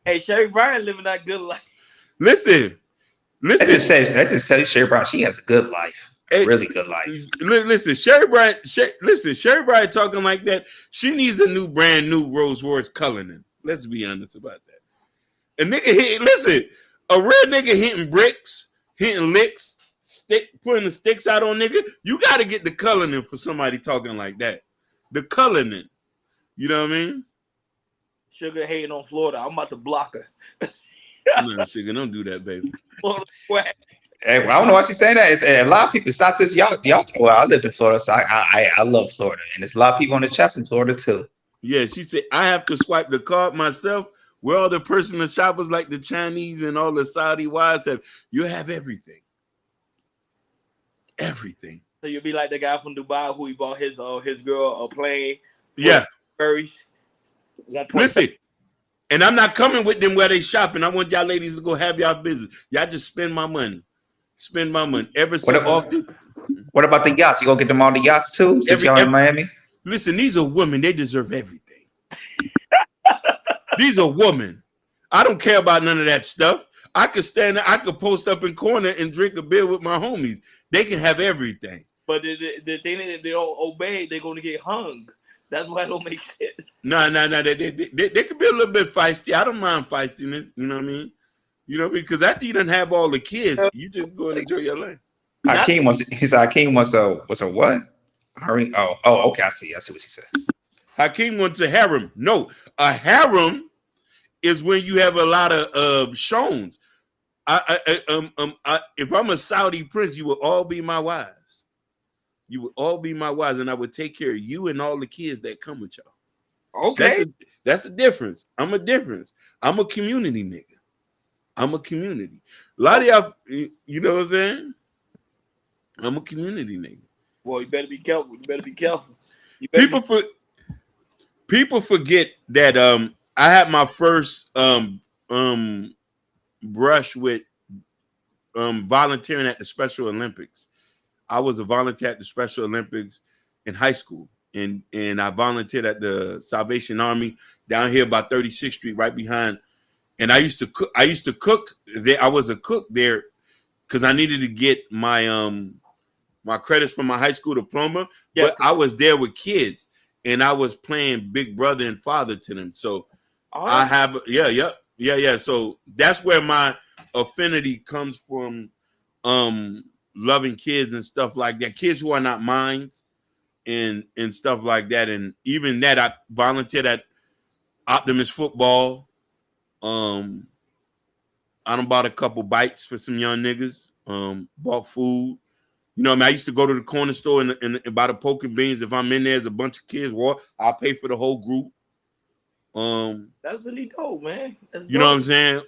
Hey, Sherry Bryan living that good life. Listen. That just tell you Sherry Bryan, she has a good life. Really good life. Listen, Sherry Bryan talking like that. She needs a brand new Rolls Royce Cullinan. Let's be honest about that. And nigga, listen, A real nigga hitting bricks, hitting licks, putting the sticks out on nigga. You got to get the coloring for somebody talking like that. The coloring. You know what I mean? Sugar hating on Florida. I'm about to block her. No, Sugar, don't do that, baby. Hey, well, I don't know why she's saying that. It's a lot of people. It's not just y'all. Well, I live in Florida, so I love Florida, and there's a lot of people on the chat from Florida too. Yeah, she said I have to swipe the card myself. Where all the personal shoppers like the Chinese and all the Saudi wives have, you have everything. Everything. So you'll be like the guy from Dubai who he bought his girl a plane. Yeah. Furries. Listen, and I'm not coming with them where they shopping. I want y'all ladies to go have y'all business. Y'all just spend my money. Spend my money. Every so often. What about the yachts? You gonna get them on the yachts too? Since y'all in Miami? Listen, these are women. They deserve everything. These are women. I don't care about none of that stuff. I could stand there, I could post up in corner and drink a beer with my homies. They can have everything. But the thing that they don't obey, they're going to get hung. That's why it don't make sense. No. They could be a little bit feisty. I don't mind feistiness. You know what I mean? You know, because after you done have all the kids, you just go and enjoy your life. Hakeem wants a what? Hurry. Oh, okay. I see what she said. Hakeem wants a harem. No, a harem is when you have a lot of shones. If I'm a Saudi prince, you will all be my wives. You will all be my wives, and I would take care of you and all the kids that come with y'all. Okay, that's a difference. I'm a difference. I'm a community nigga. I'm a community. A lot of y'all, you know what I'm saying? I'm a community nigga. Well, you better be careful. People forget that I had my first brush with volunteering at the Special Olympics. I was a volunteer at the Special Olympics in high school, and I volunteered at the Salvation Army down here by 36th Street, right behind. And I used to cook there. I was a cook there because I needed to get my my credits from my high school diploma. Yeah. But I was there with kids, and I was playing big brother and father to them. So I have yeah. So that's where my affinity comes from, loving kids and stuff like that. Kids who are not mine and stuff like that. And even that, I volunteered at Optimus Football. I done bought a couple bites for some young niggas. Bought food. You know what I mean? I used to go to the corner store and buy the poke and beans. If I'm in there, there's a bunch of kids, I'll pay for the whole group. That's really dope, man. You know what I'm saying?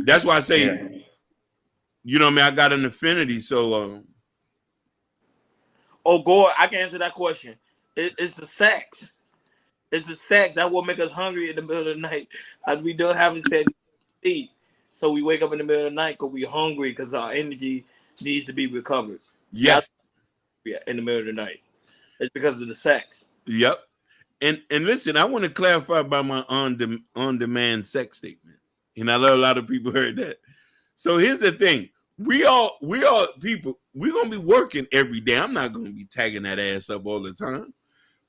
That's why I say, you know what I mean? I got an affinity, so. Gore, I can answer that question. It's the sex. It's the sex that will make us hungry in the middle of the night. We don't have sex to eat. So we wake up in the middle of the night because we're hungry because our energy needs to be recovered. Yes. Yeah, in the middle of the night. It's because of the sex. Yep. And listen, I want to clarify about my on-demand sex statement. And I know a lot of people heard that. So here's the thing. We all people, we're going to be working every day. I'm not going to be tagging that ass up all the time.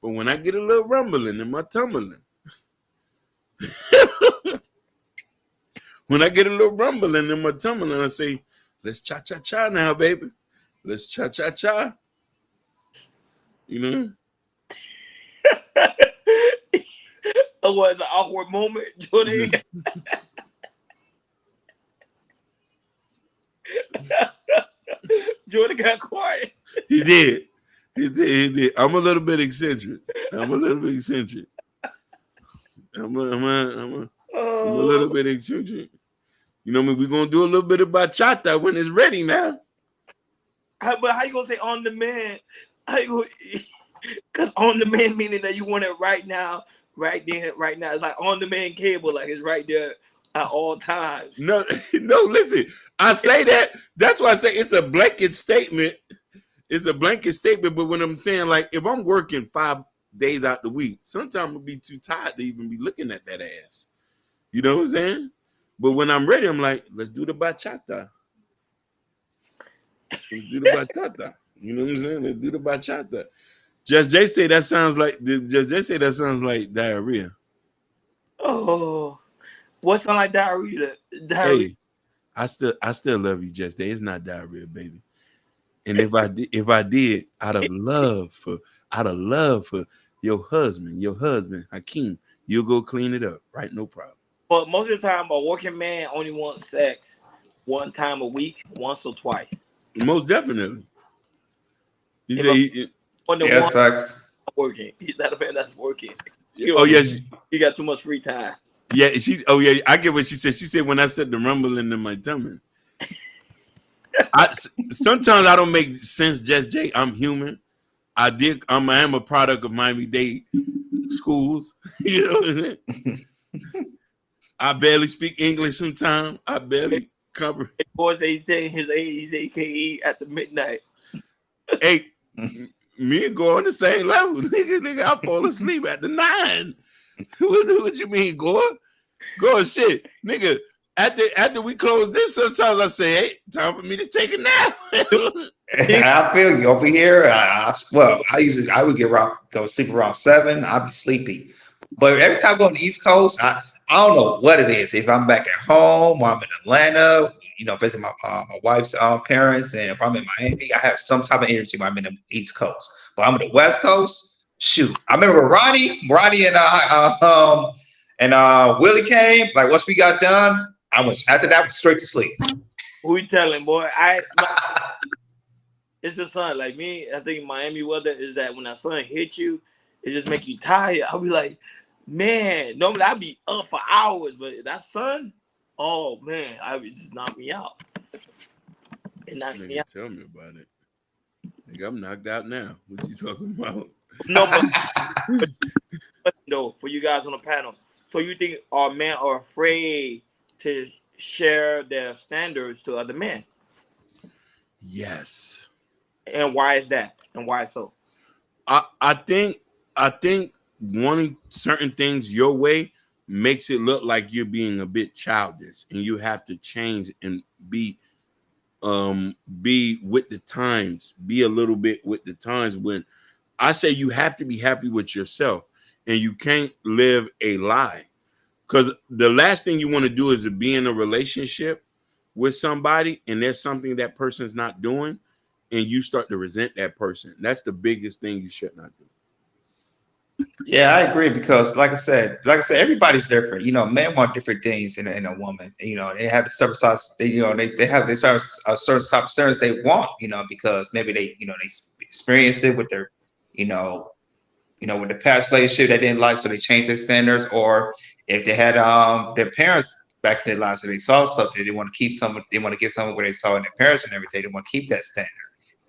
But when I get a little rumbling in my tumbling, I say, let's cha-cha-cha now, baby. Let's cha-cha-cha. You know? It was an awkward moment, Jordan. Jordan got quiet. He did. I'm a little bit eccentric. I'm a little bit eccentric. You know what I mean? We're going to do a little bit of bachata when it's ready now. But how you going to say on demand? Because on demand meaning that you want it right now, right there, right now. It's like on demand cable, like it's right there at all times. No, listen. I say that. That's why I say it's a blanket statement. It's a blanket statement, but when I'm saying, like, if I'm working 5 days out the week, sometimes I'll be too tired to even be looking at that ass. You know what I'm saying? But when I'm ready, I'm like, let's do the bachata. Let's do the bachata. You know what I'm saying? Let's do the bachata. Just Jay say that sounds like diarrhea. Oh, what sound like diarrhea? Hey, I still love you, Just Day. It's not diarrhea, baby. And if I did, out of love for your husband, Hakeem, you'll go clean it up, right? No problem. But most of the time, a working man only wants sex one time a week, once or twice. Most definitely. If Yes, facts. working. He's not a man that's working. Oh yes, you got too much free time. yeah. Oh yeah, I get what she said. She said when I said the rumbling in my tummy. Sometimes I don't make sense, Just Jay. I'm human. I am a product of Miami-Dade schools. You know what I'm saying? I barely speak English sometimes. I barely cover. Boy say he's taking his AKE at the midnight. Hey, me and Gore on the same level. Nigga, I fall asleep at the 9. What you mean, Gore? Gore, shit. Nigga, after we close this, sometimes I say, hey, time for me to take a nap. I feel you over here. I would go sleep around 7. I'd be sleepy. But every time I go on the East Coast, I don't know what it is. If I'm back at home or I'm in Atlanta, visit my wife's parents, and if I'm in Miami, I have some type of energy when I'm in the East Coast. But I'm in the West Coast, shoot. I remember Ronnie and Willie came. Like once we got done, after that went straight to sleep. Who you telling, boy? It's the sun. Like me, I think Miami weather is that when that sun hits you, it just make you tired. I'll be like, man, normally I'd be up for hours, but that sun, oh man, it just knocked me out. It knocks me out. Tell me about it. Nigga, I'm knocked out now. What you talking about? No, but no, for you guys on the panel. So you think our men are afraid to share their standards to other men? Yes. And why is that? And why so? I think wanting certain things your way makes it look like you're being a bit childish, and you have to change and be with the times, be a little bit with the times. When I say you have to be happy with yourself, and you can't live a lie, because the last thing you want to do is to be in a relationship with somebody and there's something that person's not doing, and you start to resent that person. That's the biggest thing you should not do. Yeah, I agree, because like I said, everybody's different. Men want different things in a woman. They have certain size. They have a certain type of standards they want. Because maybe they experience it with their, with the past relationship they didn't like, so they changed their standards. Or if they had their parents back in their lives, so they saw something, they want to keep something. They want to get something where they saw in their parents and everything. They want to keep that standard.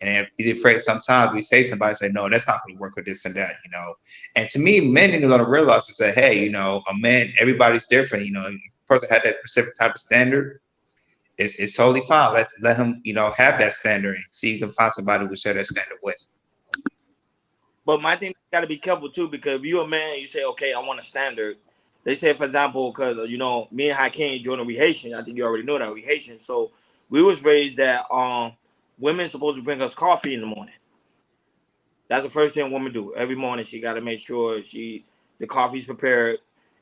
And if afraid sometimes we say somebody say, no, that's not going to work with this and that, And to me, men are going to realize to say, hey, a man, everybody's different. If a person had that specific type of standard, it's totally fine. Let him, have that standard and see if you can find somebody who share that standard with. But my thing, you got to be careful too, because if you're a man, you say, okay, I want a standard. They say, for example, because, me and Hakeem, Jordan, we Haitian. I think you already know that we Haitian. So we was raised that, women supposed to bring us coffee in the morning. That's the first thing a woman do. Every morning, she got to make sure the coffee's prepared.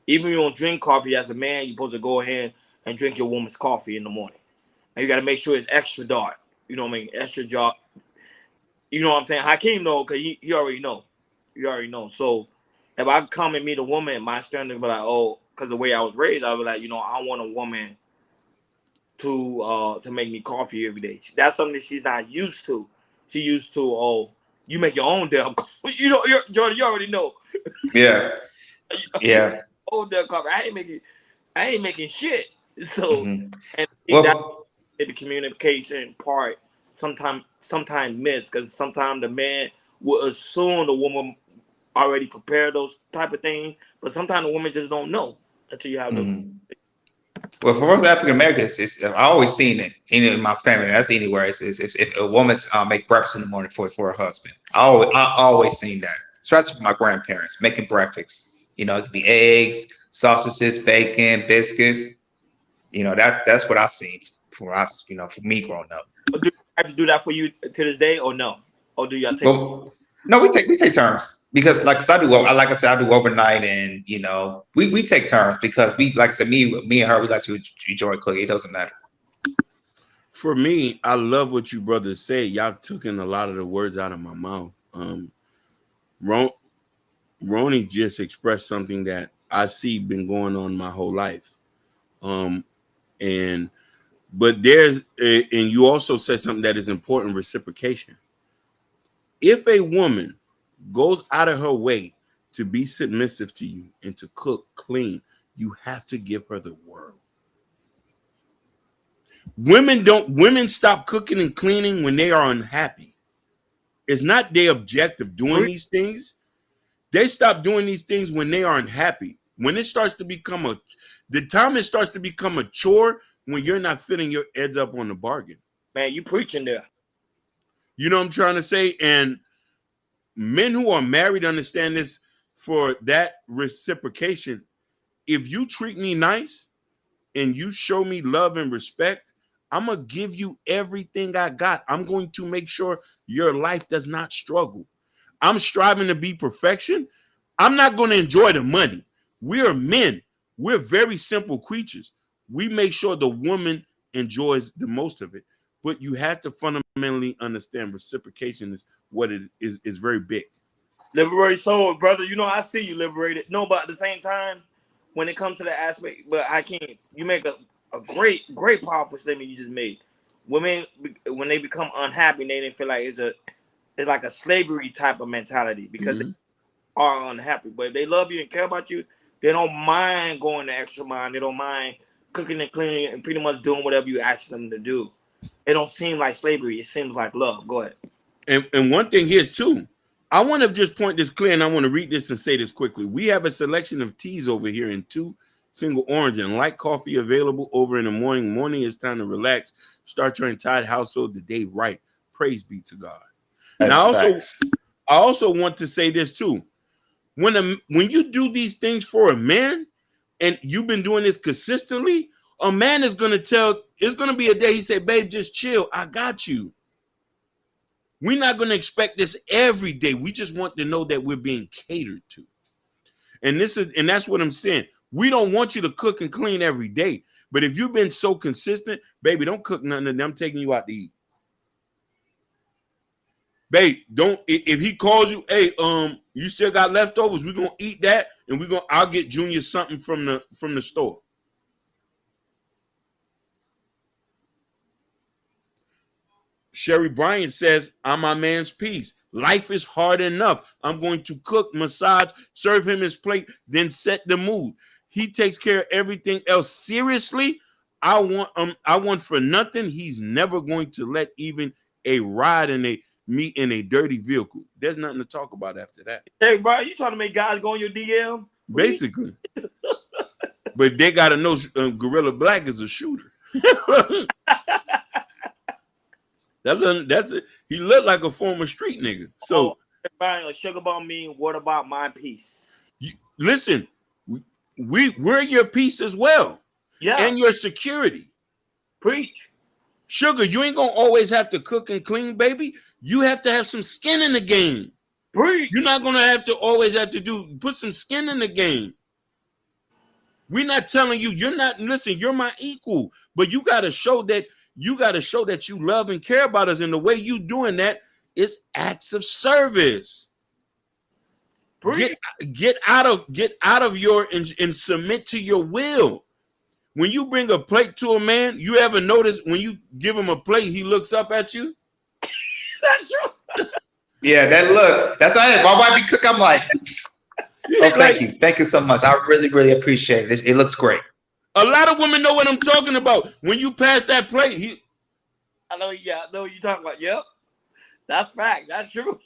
Even if you don't drink coffee as a man, you're supposed to go ahead and drink your woman's coffee in the morning. And you got to make sure it's extra dark. You know what I mean? Extra dark. You know what I'm saying? Hakeem know, because he already know. You already know. So if I come and meet a woman, my standard be like, oh, because the way I was raised, I was like, I want a woman to make me coffee every day. That's something that she's not used to. She used to, oh, you make your own damn coffee. Jordan, you already know. Yeah. Yeah. Own damn coffee. I ain't making shit. So and that's the communication part sometimes miss, because sometimes the man will assume the woman already prepared those type of things, but sometimes the woman just don't know until you have those. Well, for most African Americans, I've always seen it in my family. That's anywhere. It's if a woman's make breakfast in the morning for her husband. I always seen that, especially for my grandparents making breakfast. It could be eggs, sausages, bacon, biscuits. That's what I seen for us. For me growing up. Do you have to do that for you to this day, or no? Or do y'all take? Well, no, we take turns. Because like I do overnight, and we take turns, because me and her, we like to enjoy cooking. It doesn't matter. For me, I love what you brothers say. Y'all took in a lot of the words out of my mouth. Ronnie just expressed something that I see been going on my whole life. But there's and you also said something that is important: reciprocation. If a woman goes out of her way to be submissive to you and to cook, clean, you have to give her the world. Women stop cooking and cleaning when they are unhappy. It's not their objective doing these things. They stop doing these things when they are unhappy. When it starts to become the time it starts to become a chore, when you're not fitting your heads up on the bargain. Man, you preaching there. You know what I'm trying to say? And men who are married understand this for that reciprocation. If you treat me nice and you show me love and respect, I'm going to give you everything I got. I'm going to make sure your life does not struggle. I'm striving to be perfection. I'm not going to enjoy the money. We are men. We're very simple creatures. We make sure the woman enjoys the most of it. But you have to fundamentally understand reciprocation is what it is very big. Liberate soul, brother. You know, I see you liberated. No, but at the same time, when it comes to the aspect, but I can't. You make a great, powerful statement you just made. Women, when they become unhappy, they didn't feel like it's like a slavery type of mentality because they are unhappy. But if they love you and care about you, they don't mind going the extra mile. They don't mind cooking and cleaning and pretty much doing whatever you ask them to do. It don't seem like slavery. It seems like love. Go ahead. And one thing here is too, I want to just point this clear, and I want to read this and say this quickly. We have a selection of teas over here in 2 single orange and light coffee available over in the morning. Morning is time to relax. Start your entire household the day right. Praise be to God. Now, I also want to say this too. When you do these things for a man, and you've been doing this consistently, a man is going to tell, it's going to be a day he said, babe, just chill. I got you. We're not going to expect this every day. We just want to know that we're being catered to. And that's what I'm saying. We don't want you to cook and clean every day. But if you've been so consistent, baby, don't cook nothing and I'm taking you out to eat. Babe, if he calls you, hey, you still got leftovers, we're gonna eat that, and I'll get Junior something from the store. Sherry Bryant says, I'm my man's peace. Life is hard enough. I'm going to cook, massage, serve him his plate, then set the mood. He takes care of everything else. Seriously, I want for nothing. He's never going to let even a ride meet in a dirty vehicle. There's nothing to talk about after that. Hey, bro, you trying to make guys go on your DM? Basically. But they got to know Gorilla Black is a shooter. He looked like a former street nigga. So, a sugar bomb mean, what about my peace? Listen, we're your peace as well. Yeah. And your security. Preach. Sugar, you ain't gonna always have to cook and clean, baby. You have to have some skin in the game. Preach. You're not gonna always have to put some skin in the game. We're not telling you you're my equal, but you gotta show that you love and care about us, and the way you doing that is acts of service. Get out of your and submit to your will. When you bring a plate to a man, you ever notice when you give him a plate, he looks up at you? That's true. Yeah, that look. That's why my wife be cook. I'm like, oh, thank you so much. I really, really appreciate it. It looks great. A lot of women know what I'm talking about. When you pass that plate, I know what you're talking about. Yep, that's fact. That's true.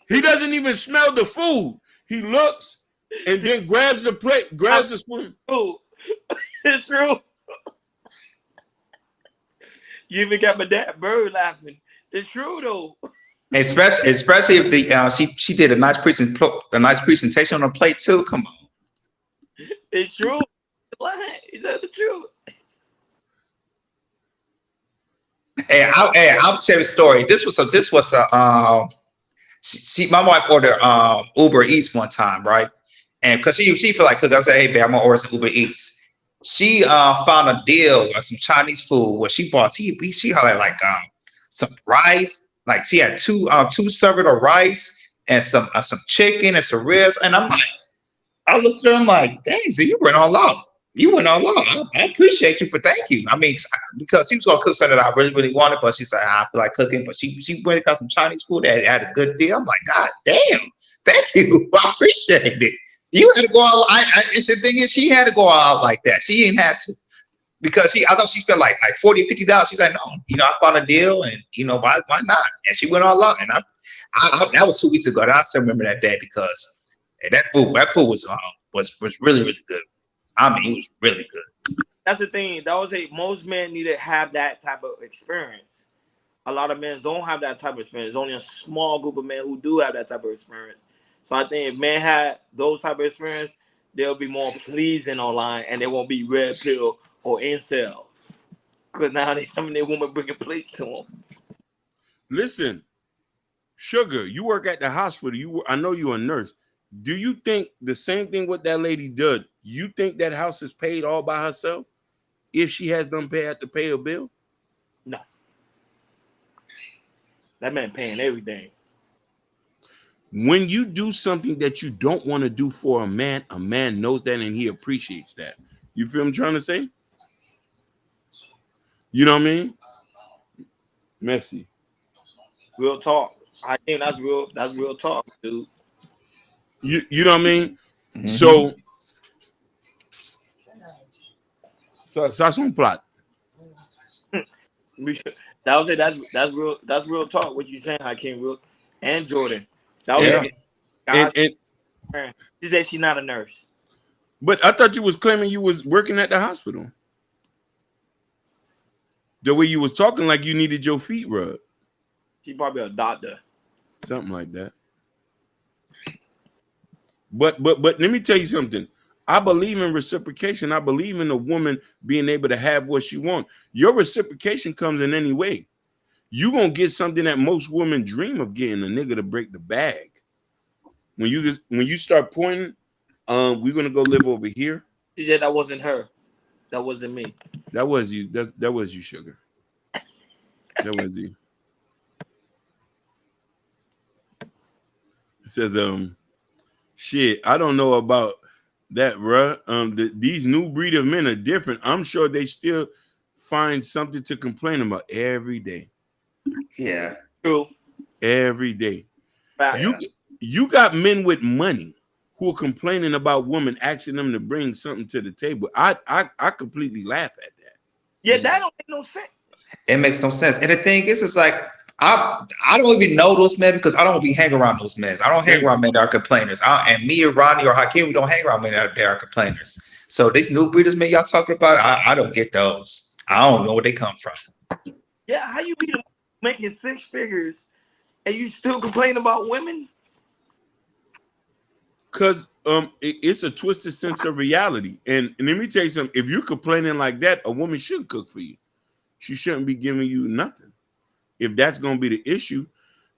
He doesn't even smell the food. He looks and then grabs the plate, grabs the spoon. It's true. You even got my dad bird laughing. It's true though. Especially if the she did a nice presentation on the plate too. Come on. It's true. He said the truth. Hey, I'll share a story. This was my wife ordered Uber Eats one time, right? And because she feel like cook, I said, hey babe, I'm gonna order some Uber Eats. she found a deal on some Chinese food where she had like some rice, like she had two servings of rice and some chicken and some ribs, and I looked at her, I'm like, dang, so you went all out. You went all out. I appreciate you for thank you. I mean, because she was gonna cook something that I really, really wanted, but she said I feel like cooking. But she went and got some Chinese food that had a good deal. I'm like, God damn, thank you. I appreciate it. You had to go all. It's the thing is, she had to go all out like that. She didn't have to because I thought she spent like $40 or $50. She's like, no, I found a deal, and why not? And she went all out, and I that was 2 weeks ago, and I still remember that day because that food was really, really good. I mean, it was really good. That's the thing. Most men need to have that type of experience. A lot of men don't have that type of experience. There's only a small group of men who do have that type of experience. So I think if men had those type of experience, they'll be more pleasing online, and they won't be red pill or incel. Because now they having their woman bringing plates to them. Listen, Sugar, you work at the hospital. I know you're a nurse. Do you think the same thing what that lady did? You think that house is paid all by herself if she has done have to pay a bill? No. That man paying everything. When you do something that you don't want to do for a man knows that and he appreciates that. You feel what I'm trying to say? You know what I mean? Messy. Real talk. I think that's real talk, dude. You know what I mean? Mm-hmm. So ça son plot. That was it. That's real talk. What you saying, Hakeem? Real and Jordan. That was it. She said she's not a nurse. But I thought you was claiming you was working at the hospital. The way you was talking like you needed your feet rubbed. She probably a doctor. Something like that. But let me tell you something. I believe in reciprocation. I believe in a woman being able to have what she wants. Your reciprocation comes in any way. You're going to get something that most women dream of getting, a nigga to break the bag. When you start pointing, we're going to go live over here. She said that wasn't her. That wasn't me. That was you. That was you, Sugar. That was you. It says, shit, I don't know about that, bruh. These new breed of men are different. I'm sure they still find something to complain about every day. Yeah. True. Every day. Yeah. You got men with money who are complaining about women asking them to bring something to the table. I completely laugh at that. Yeah, that don't make no sense. It makes no sense. And the thing is, it's like I don't even know those men because I don't be hang around those men. I don't hang around men that are complainers. And me or Ronnie or Hakeem, we don't hang around men that are complainers. So these new breeders men y'all talking about, I don't get those. I don't know where they come from. Yeah, how you be making 6 figures and you still complain about women? Because it's a twisted sense of reality. And let me tell you something. If you're complaining like that, a woman shouldn't cook for you. She shouldn't be giving you nothing. If that's going to be the issue,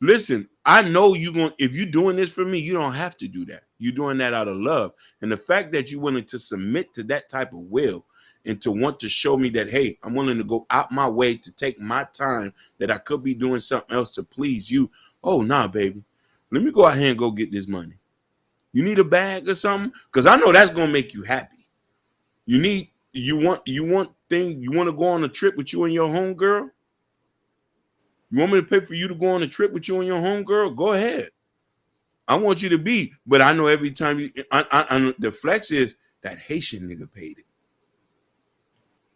listen, I know if you're doing this for me, you don't have to do that. You're doing that out of love. And the fact that you're willing to submit to that type of will and to want to show me that, hey, I'm willing to go out my way to take my time that I could be doing something else to please you. Oh, nah, baby. Let me go out here and go get this money. You need a bag or something? Because I know that's going to make you happy. You want to go on a trip with you and your homegirl? You want me to pay for you to go on a trip with you and your homegirl? Go ahead. I want you to be, but I know every time the flex is that Haitian nigga paid it.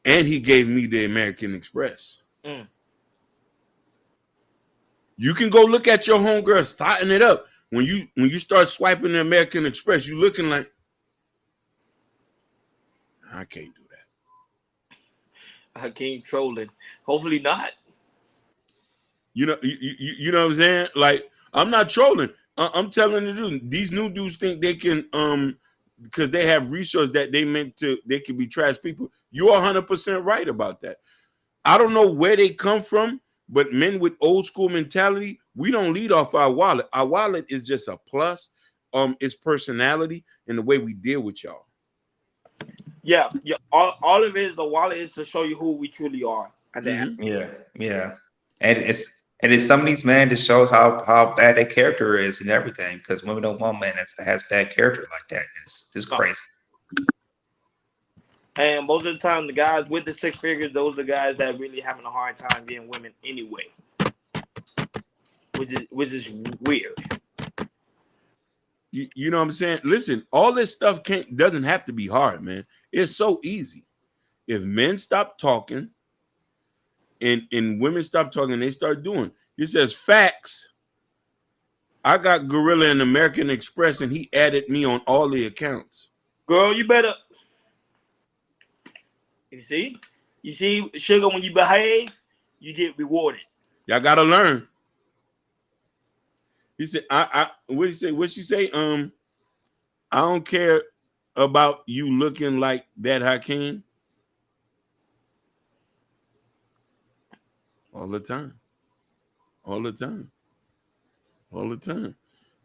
And he gave me the American Express. Mm. You can go look at your homegirl thotting it up. When you start swiping the American Express, you looking like, I can't do that. I can't trolling. Hopefully not. You know what I'm saying? Like, I'm not trolling. I'm telling the dude, these new dudes think they can, because they have resources that they can be trash people. You're 100% right about that. I don't know where they come from, but men with old school mentality, we don't lead off our wallet. Our wallet is just a plus. It's personality and the way we deal with y'all. Yeah, yeah. All of it is the wallet is to show you who we truly are. At the end. Yeah. And it's some of these men that shows how bad their character is and everything, because women don't want men that has bad character like that. It's crazy. And most of the time, the guys with the six figures, those are the guys that really having a hard time getting women anyway, which is weird. You know what I'm saying? Listen, all this stuff doesn't have to be hard, man. It's so easy. If men stop talking and women stop talking, they start doing. He says, facts. I got Gorilla and American Express, and he added me on all the accounts. Girl, you better. You see, sugar, when you behave, you get rewarded. Y'all gotta learn. He said, what did he say? What'd she say? I don't care about you looking like that, Hakeem. All the time. All the time. All the time.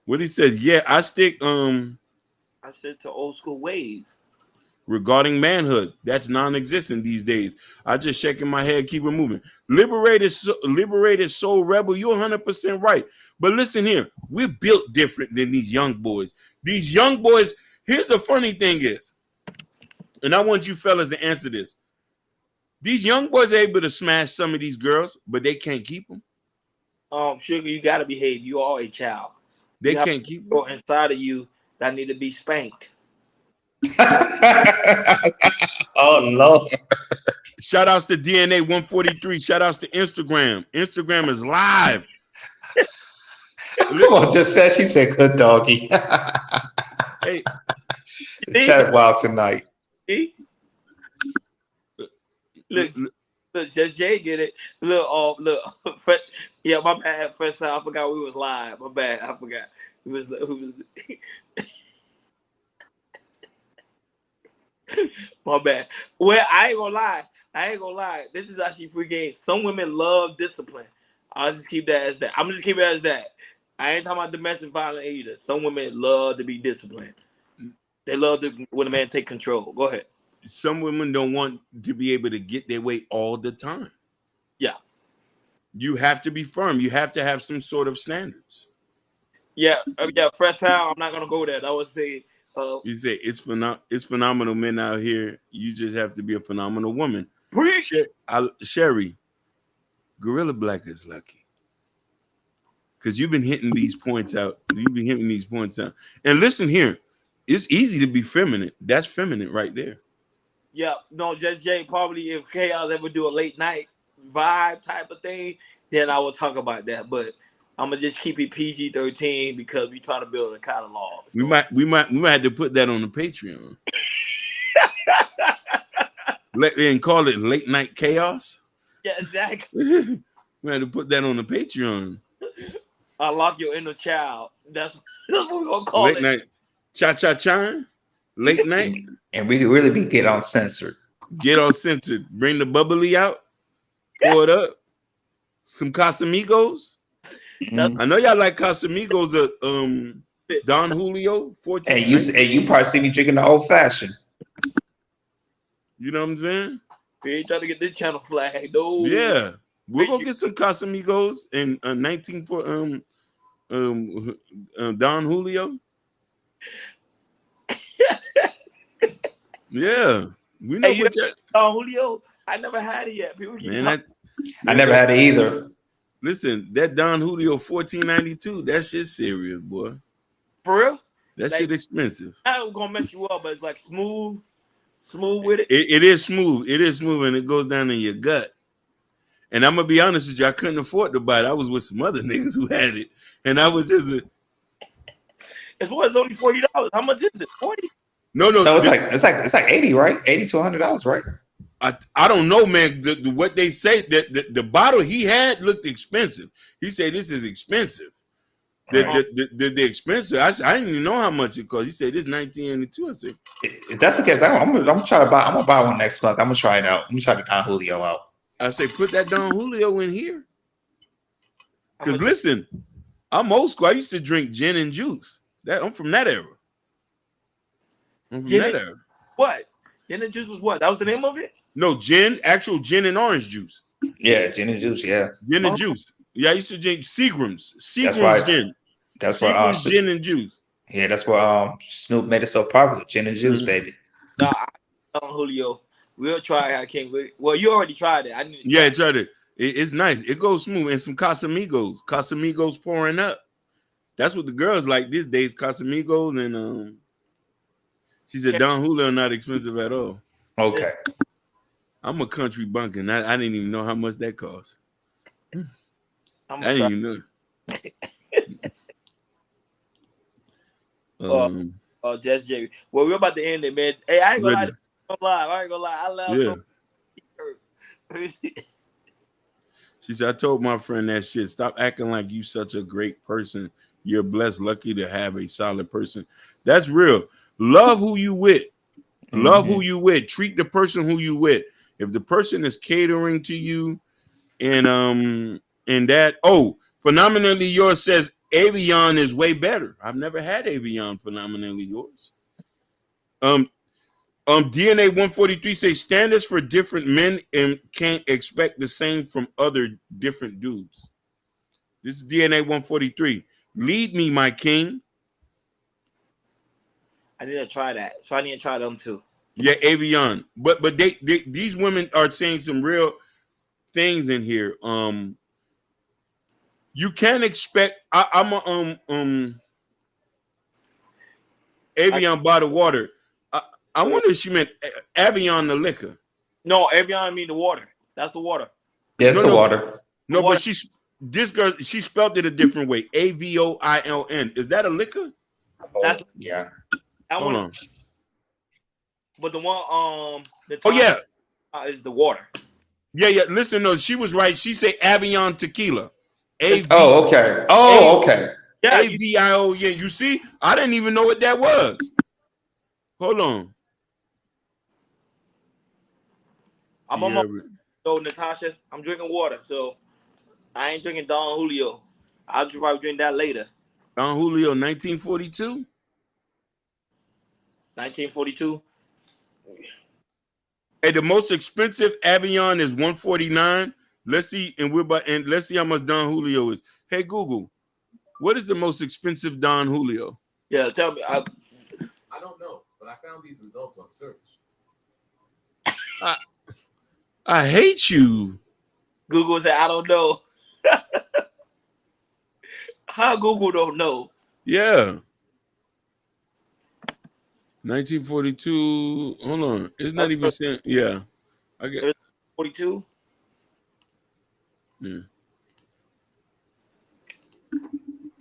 What he says, yeah, I stick I said to old school ways. Regarding manhood, that's non-existent these days. I just shaking my head, keep it moving. Liberated soul rebel, you're 100% right. But listen here, we're built different than these young boys. These young boys, here's the funny thing is, and I want you fellas to answer this. These young boys are able to smash some of these girls, but they can't keep them. Sugar, you gotta behave. You are a child. They can't keep them. Inside of you that need to be spanked. Oh Lord. Shout outs to DNA 143. Shout outs to Instagram. Instagram is live. Come on, just said she said good doggy. Hey, chat wild tonight. See? Look, just Jay get it. Look, yeah, my bad. First time I forgot we was live. My bad, I forgot. Who was my bad. Well, I ain't gonna lie. This is actually free game. Some women love discipline. I'll just keep that as that. I'm just keep it as that. I ain't talking about domestic violence either. Some women love to be disciplined. They love when a man take control. Go ahead. Some women don't want to be able to get their way all the time. Yeah. You have to be firm. You have to have some sort of standards. Yeah. Fresh how I'm not gonna go there. I would say. You say it's phenomenal men out here. You just have to be a phenomenal woman. Preach. Sherry, Gorilla Black is lucky because you've been hitting these points out. And listen here, it's easy to be feminine. That's feminine right there. Yeah, no, just Jay. Probably if Chaos ever do a late night vibe type of thing, then I will talk about that. But I'm gonna just keep it PG-13 because we trying to build a catalog. So. We might have to put that on the Patreon. And call it Late Night Chaos. Yeah, exactly. We had to put that on the Patreon. Unlock your inner child. That's what we're gonna call Late it. Night Cha-cha-cha. Late night. And we could really be get uncensored. Get all censored. Bring the bubbly out. Pour it up. Some Casamigos. I know y'all like Casamigos. Don Julio. 14. And you probably see me drinking the old fashioned. You know what I'm saying? We ain't trying to get this channel flagged. No. Yeah, we'll go get some Casamigos and 19 for Don Julio. Yeah, we know what Don Julio. I never had it yet. People keep I never had it either. Listen, that Don Julio 14.92, that shit serious, boy. For real? That shit expensive. I'm gonna mess you up, but it's like smooth with it. It is smooth. It is smooth, and it goes down in your gut. And I'm gonna be honest with you, I couldn't afford to buy it. I was with some other niggas who had it, and I was just It's only $40. How much is it? 40? No, it's like 80, right? $80 to $100, right? I don't know, man. What they say that the bottle he had looked expensive. He said this is expensive. The expensive. I didn't even know how much it cost. He said this $19.92. I said, if that's the case, I'm gonna buy one next month. I'm gonna try it out. I'm gonna try the Don Julio out. I say put that Don Julio in here. Cause listen, I'm old school. I used to drink gin and juice. I'm from that era. What? Gin and juice was what? That was the name of it? No, actual gin and orange juice. Yeah, gin and juice. Yeah, Gin and juice. Yeah, I used to drink Seagram's. that's why. Gin. That's why. Seagram's gin and juice. Yeah, that's why Snoop made it so popular. Gin and juice, baby. Nah, Julio. We'll try King. Well, you already tried it. I need to tried it. It's nice. It goes smooth. And some Casamigos. Casamigos pouring up. That's what the girls like these days. Casamigos and she said Don Julio not expensive at all. Okay. I'm a country bunkin. I didn't even know how much that cost. I didn't even know. Just Jerry. Well, we're about to end it, man. Hey, I ain't gonna lie. I ain't gonna lie. I laughed so. She said, I told my friend that shit. Stop acting like you such a great person. You're blessed, lucky to have a solid person. That's real. Love who you with. Love who you with. Treat the person who you with. If the person is catering to you and that, Phenomenally Yours says Avion is way better. I've never had Avion. Phenomenally Yours. DNA 143 says standards for different men and can't expect the same from other different dudes. This is DNA 143. Lead me, my king. I need to try that. So I need to try them too. Yeah, Avion. But they these women are saying some real things in here. You can't expect. I'm a Avion bottled water. I wonder if she meant Avion the liquor. No, Avion mean the water. That's the water. Yeah, it's the water. No, but this girl, she spelled it a different way. Aviolin. Is that a liquor? That's, yeah. That Hold one, on. But the one is the water. Yeah. Listen, no, she was right. She said Avion tequila. Okay. Okay. Yeah, AVIO. Yeah, you see, I didn't even know what that was. Hold on. I'm on my Natasha. I'm drinking water, so I ain't drinking Don Julio. I'll probably drink that later. Don Julio, 1942. 1942. Hey, the most expensive Avion is $149. Let's see, and let's see how much Don Julio is. Hey, Google, what is the most expensive Don Julio? Yeah, tell me. I don't know, but I found these results on search. I hate you. Google said, I don't know. How Google don't know? Yeah. 1942. Hold on. It's not even saying. Yeah. I get 42. Yeah.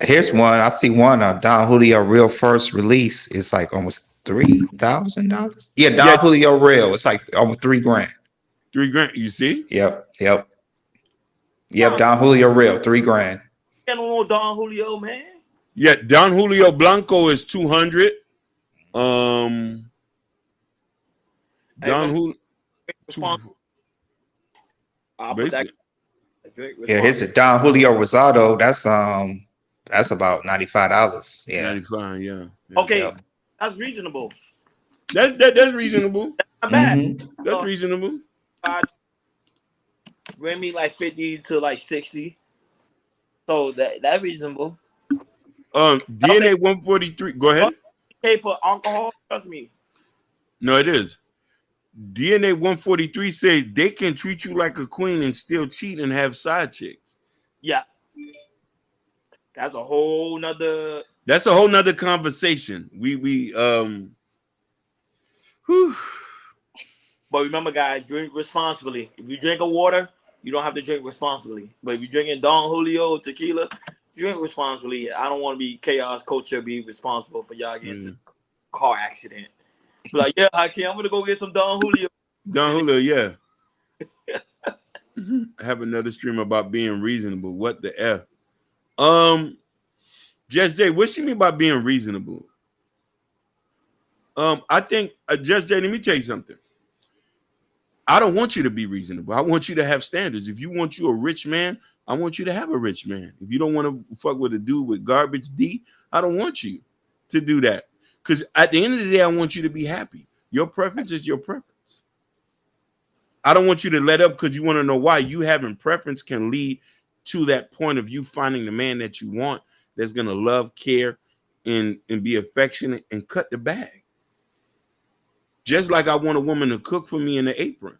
Here's one. I see one. Don Julio Real first release. It's like almost $3,000. Yeah, Don Julio Real. It's like almost $3,000. $3,000. You see? Yep. Don Julio Real, $3,000. I don't know Don Julio, man. Yeah, Don Julio Blanco is $200. Don Julio. Yeah, here's a Don Julio Rosado. That's about $95. Yeah, 95. Yeah. Okay, that's reasonable. That's reasonable. That's not bad. Mm-hmm. That's reasonable. Bring me like 50 to like 60. So that's reasonable. DNA 143. Go ahead. Okay, for alcohol, trust me. No, it is. DNA 143 says they can treat you like a queen and still cheat and have side chicks. Yeah. That's a whole nother conversation. But remember, guys, drink responsibly. If you drink a water, you don't have to drink responsibly. But if you're drinking Don Julio tequila, drink responsibly. I don't want to be chaos culture, be responsible for y'all getting into a car accident. Be like, yeah, Hakeem, I'm gonna go get some Don Julio. Don Julio, yeah. Have another stream about being reasonable. What the F? Just Jay, what she mean by being reasonable? I think Just Jay, let me tell you something. I don't want you to be reasonable. I want you to have standards. If you want you a rich man, I want you to have a rich man. If you don't want to fuck with a dude with garbage D, I don't want you to do that. Because at the end of the day, I want you to be happy. Your preference is your preference. I don't want you to let up because you want to know why. You having preference can lead to that point of you finding the man that you want that's going to love, care, and be affectionate and cut the bag. Just like I want a woman to cook for me in the apron.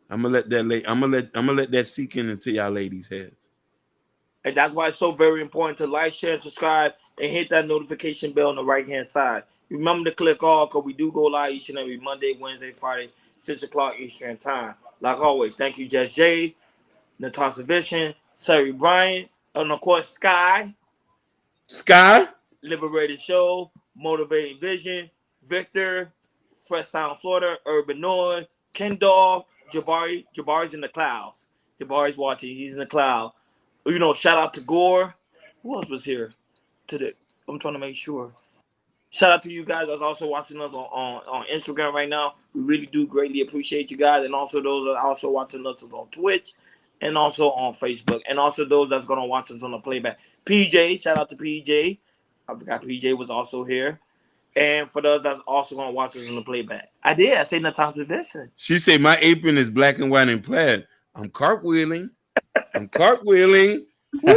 I'm gonna let that sink into y'all ladies' heads. And that's why it's so very important to like, share, and subscribe, and hit that notification bell on the right-hand side. Remember to click all, because we do go live each and every Monday, Wednesday, Friday, 6 o'clock Eastern time. Like always, thank you, Just Jay, Natasha Vision, Sari Bryant, and of course, Sky, Liberated Show, Motivating Vision, Victor, Fresh Sound Florida, Urban Noise, Kendall, Jabari. Jabari's in the clouds. Jabari's watching. He's in the cloud. You know, shout out to Gore. Who else was here today? I'm trying to make sure. Shout out to you guys that's also watching us on Instagram right now. We really do greatly appreciate you guys. And also those that are also watching us on Twitch and also on Facebook. And also those that's going to watch us on the playback. PJ, shout out to PJ. I forgot PJ was also here. And for those that's also going to watch us on the playback. I say Natasha Vision. She said my apron is black and white and plaid. I'm cartwheeling. Woo!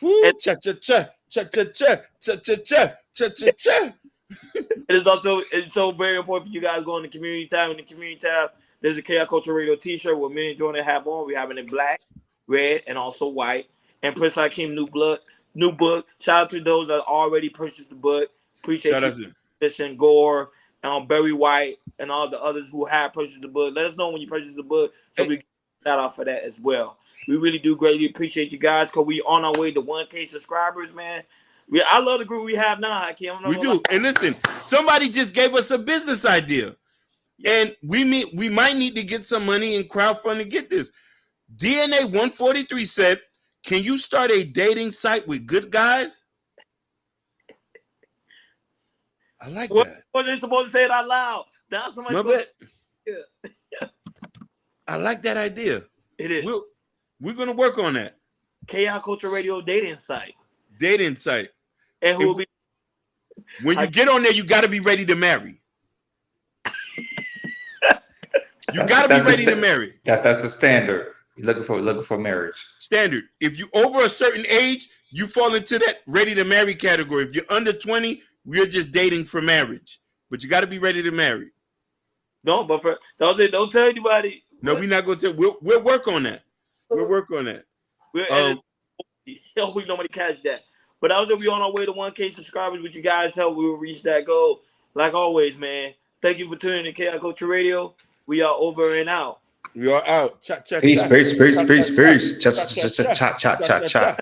Woo! Cha-cha-cha. Cha-cha-cha. Cha-cha-cha. Cha-cha-cha. It's so very important for you guys going to community tab. In the community tab, there's a KI Culture Radio t-shirt with me and Jordan have on. We have it in black, red, and also white. And Prince Hakeem new book. Shout out to those that already purchased the book. Appreciate you, Listen, Gore, Barry White, and all the others who have purchased the book. Let us know when you purchase the book so we can shout out for that as well. We really do greatly appreciate you guys because we on our way to 1K subscribers, man. I love the group we have now, Hakeem. We do. And listen, somebody just gave us a business idea. And we might need to get some money in crowdfunding to get this. DNA 143 said, can you start a dating site with good guys? I like that. What are they supposed to say it out loud? Now somebody I like that idea. It is. We're going to work on that. KI Culture Radio dating site. And who will be? When you get on there, you got to be ready to marry. You got to be ready to marry. That's the standard. You're looking for marriage. Standard. If you over a certain age, you fall into that ready to marry category. If you're under 20, we're just dating for marriage. But you got to be ready to marry. Don't tell anybody. No, we're not going to tell. We'll work on that. We'll work on that. Hopefully nobody catch that. But also, we on our way to 1K subscribers. With you guys' help, we will reach that goal. Like always, man. Thank you for tuning in to KI Culture Radio. We are over and out. We are out. Peace. Cha cha cha cha cha cha.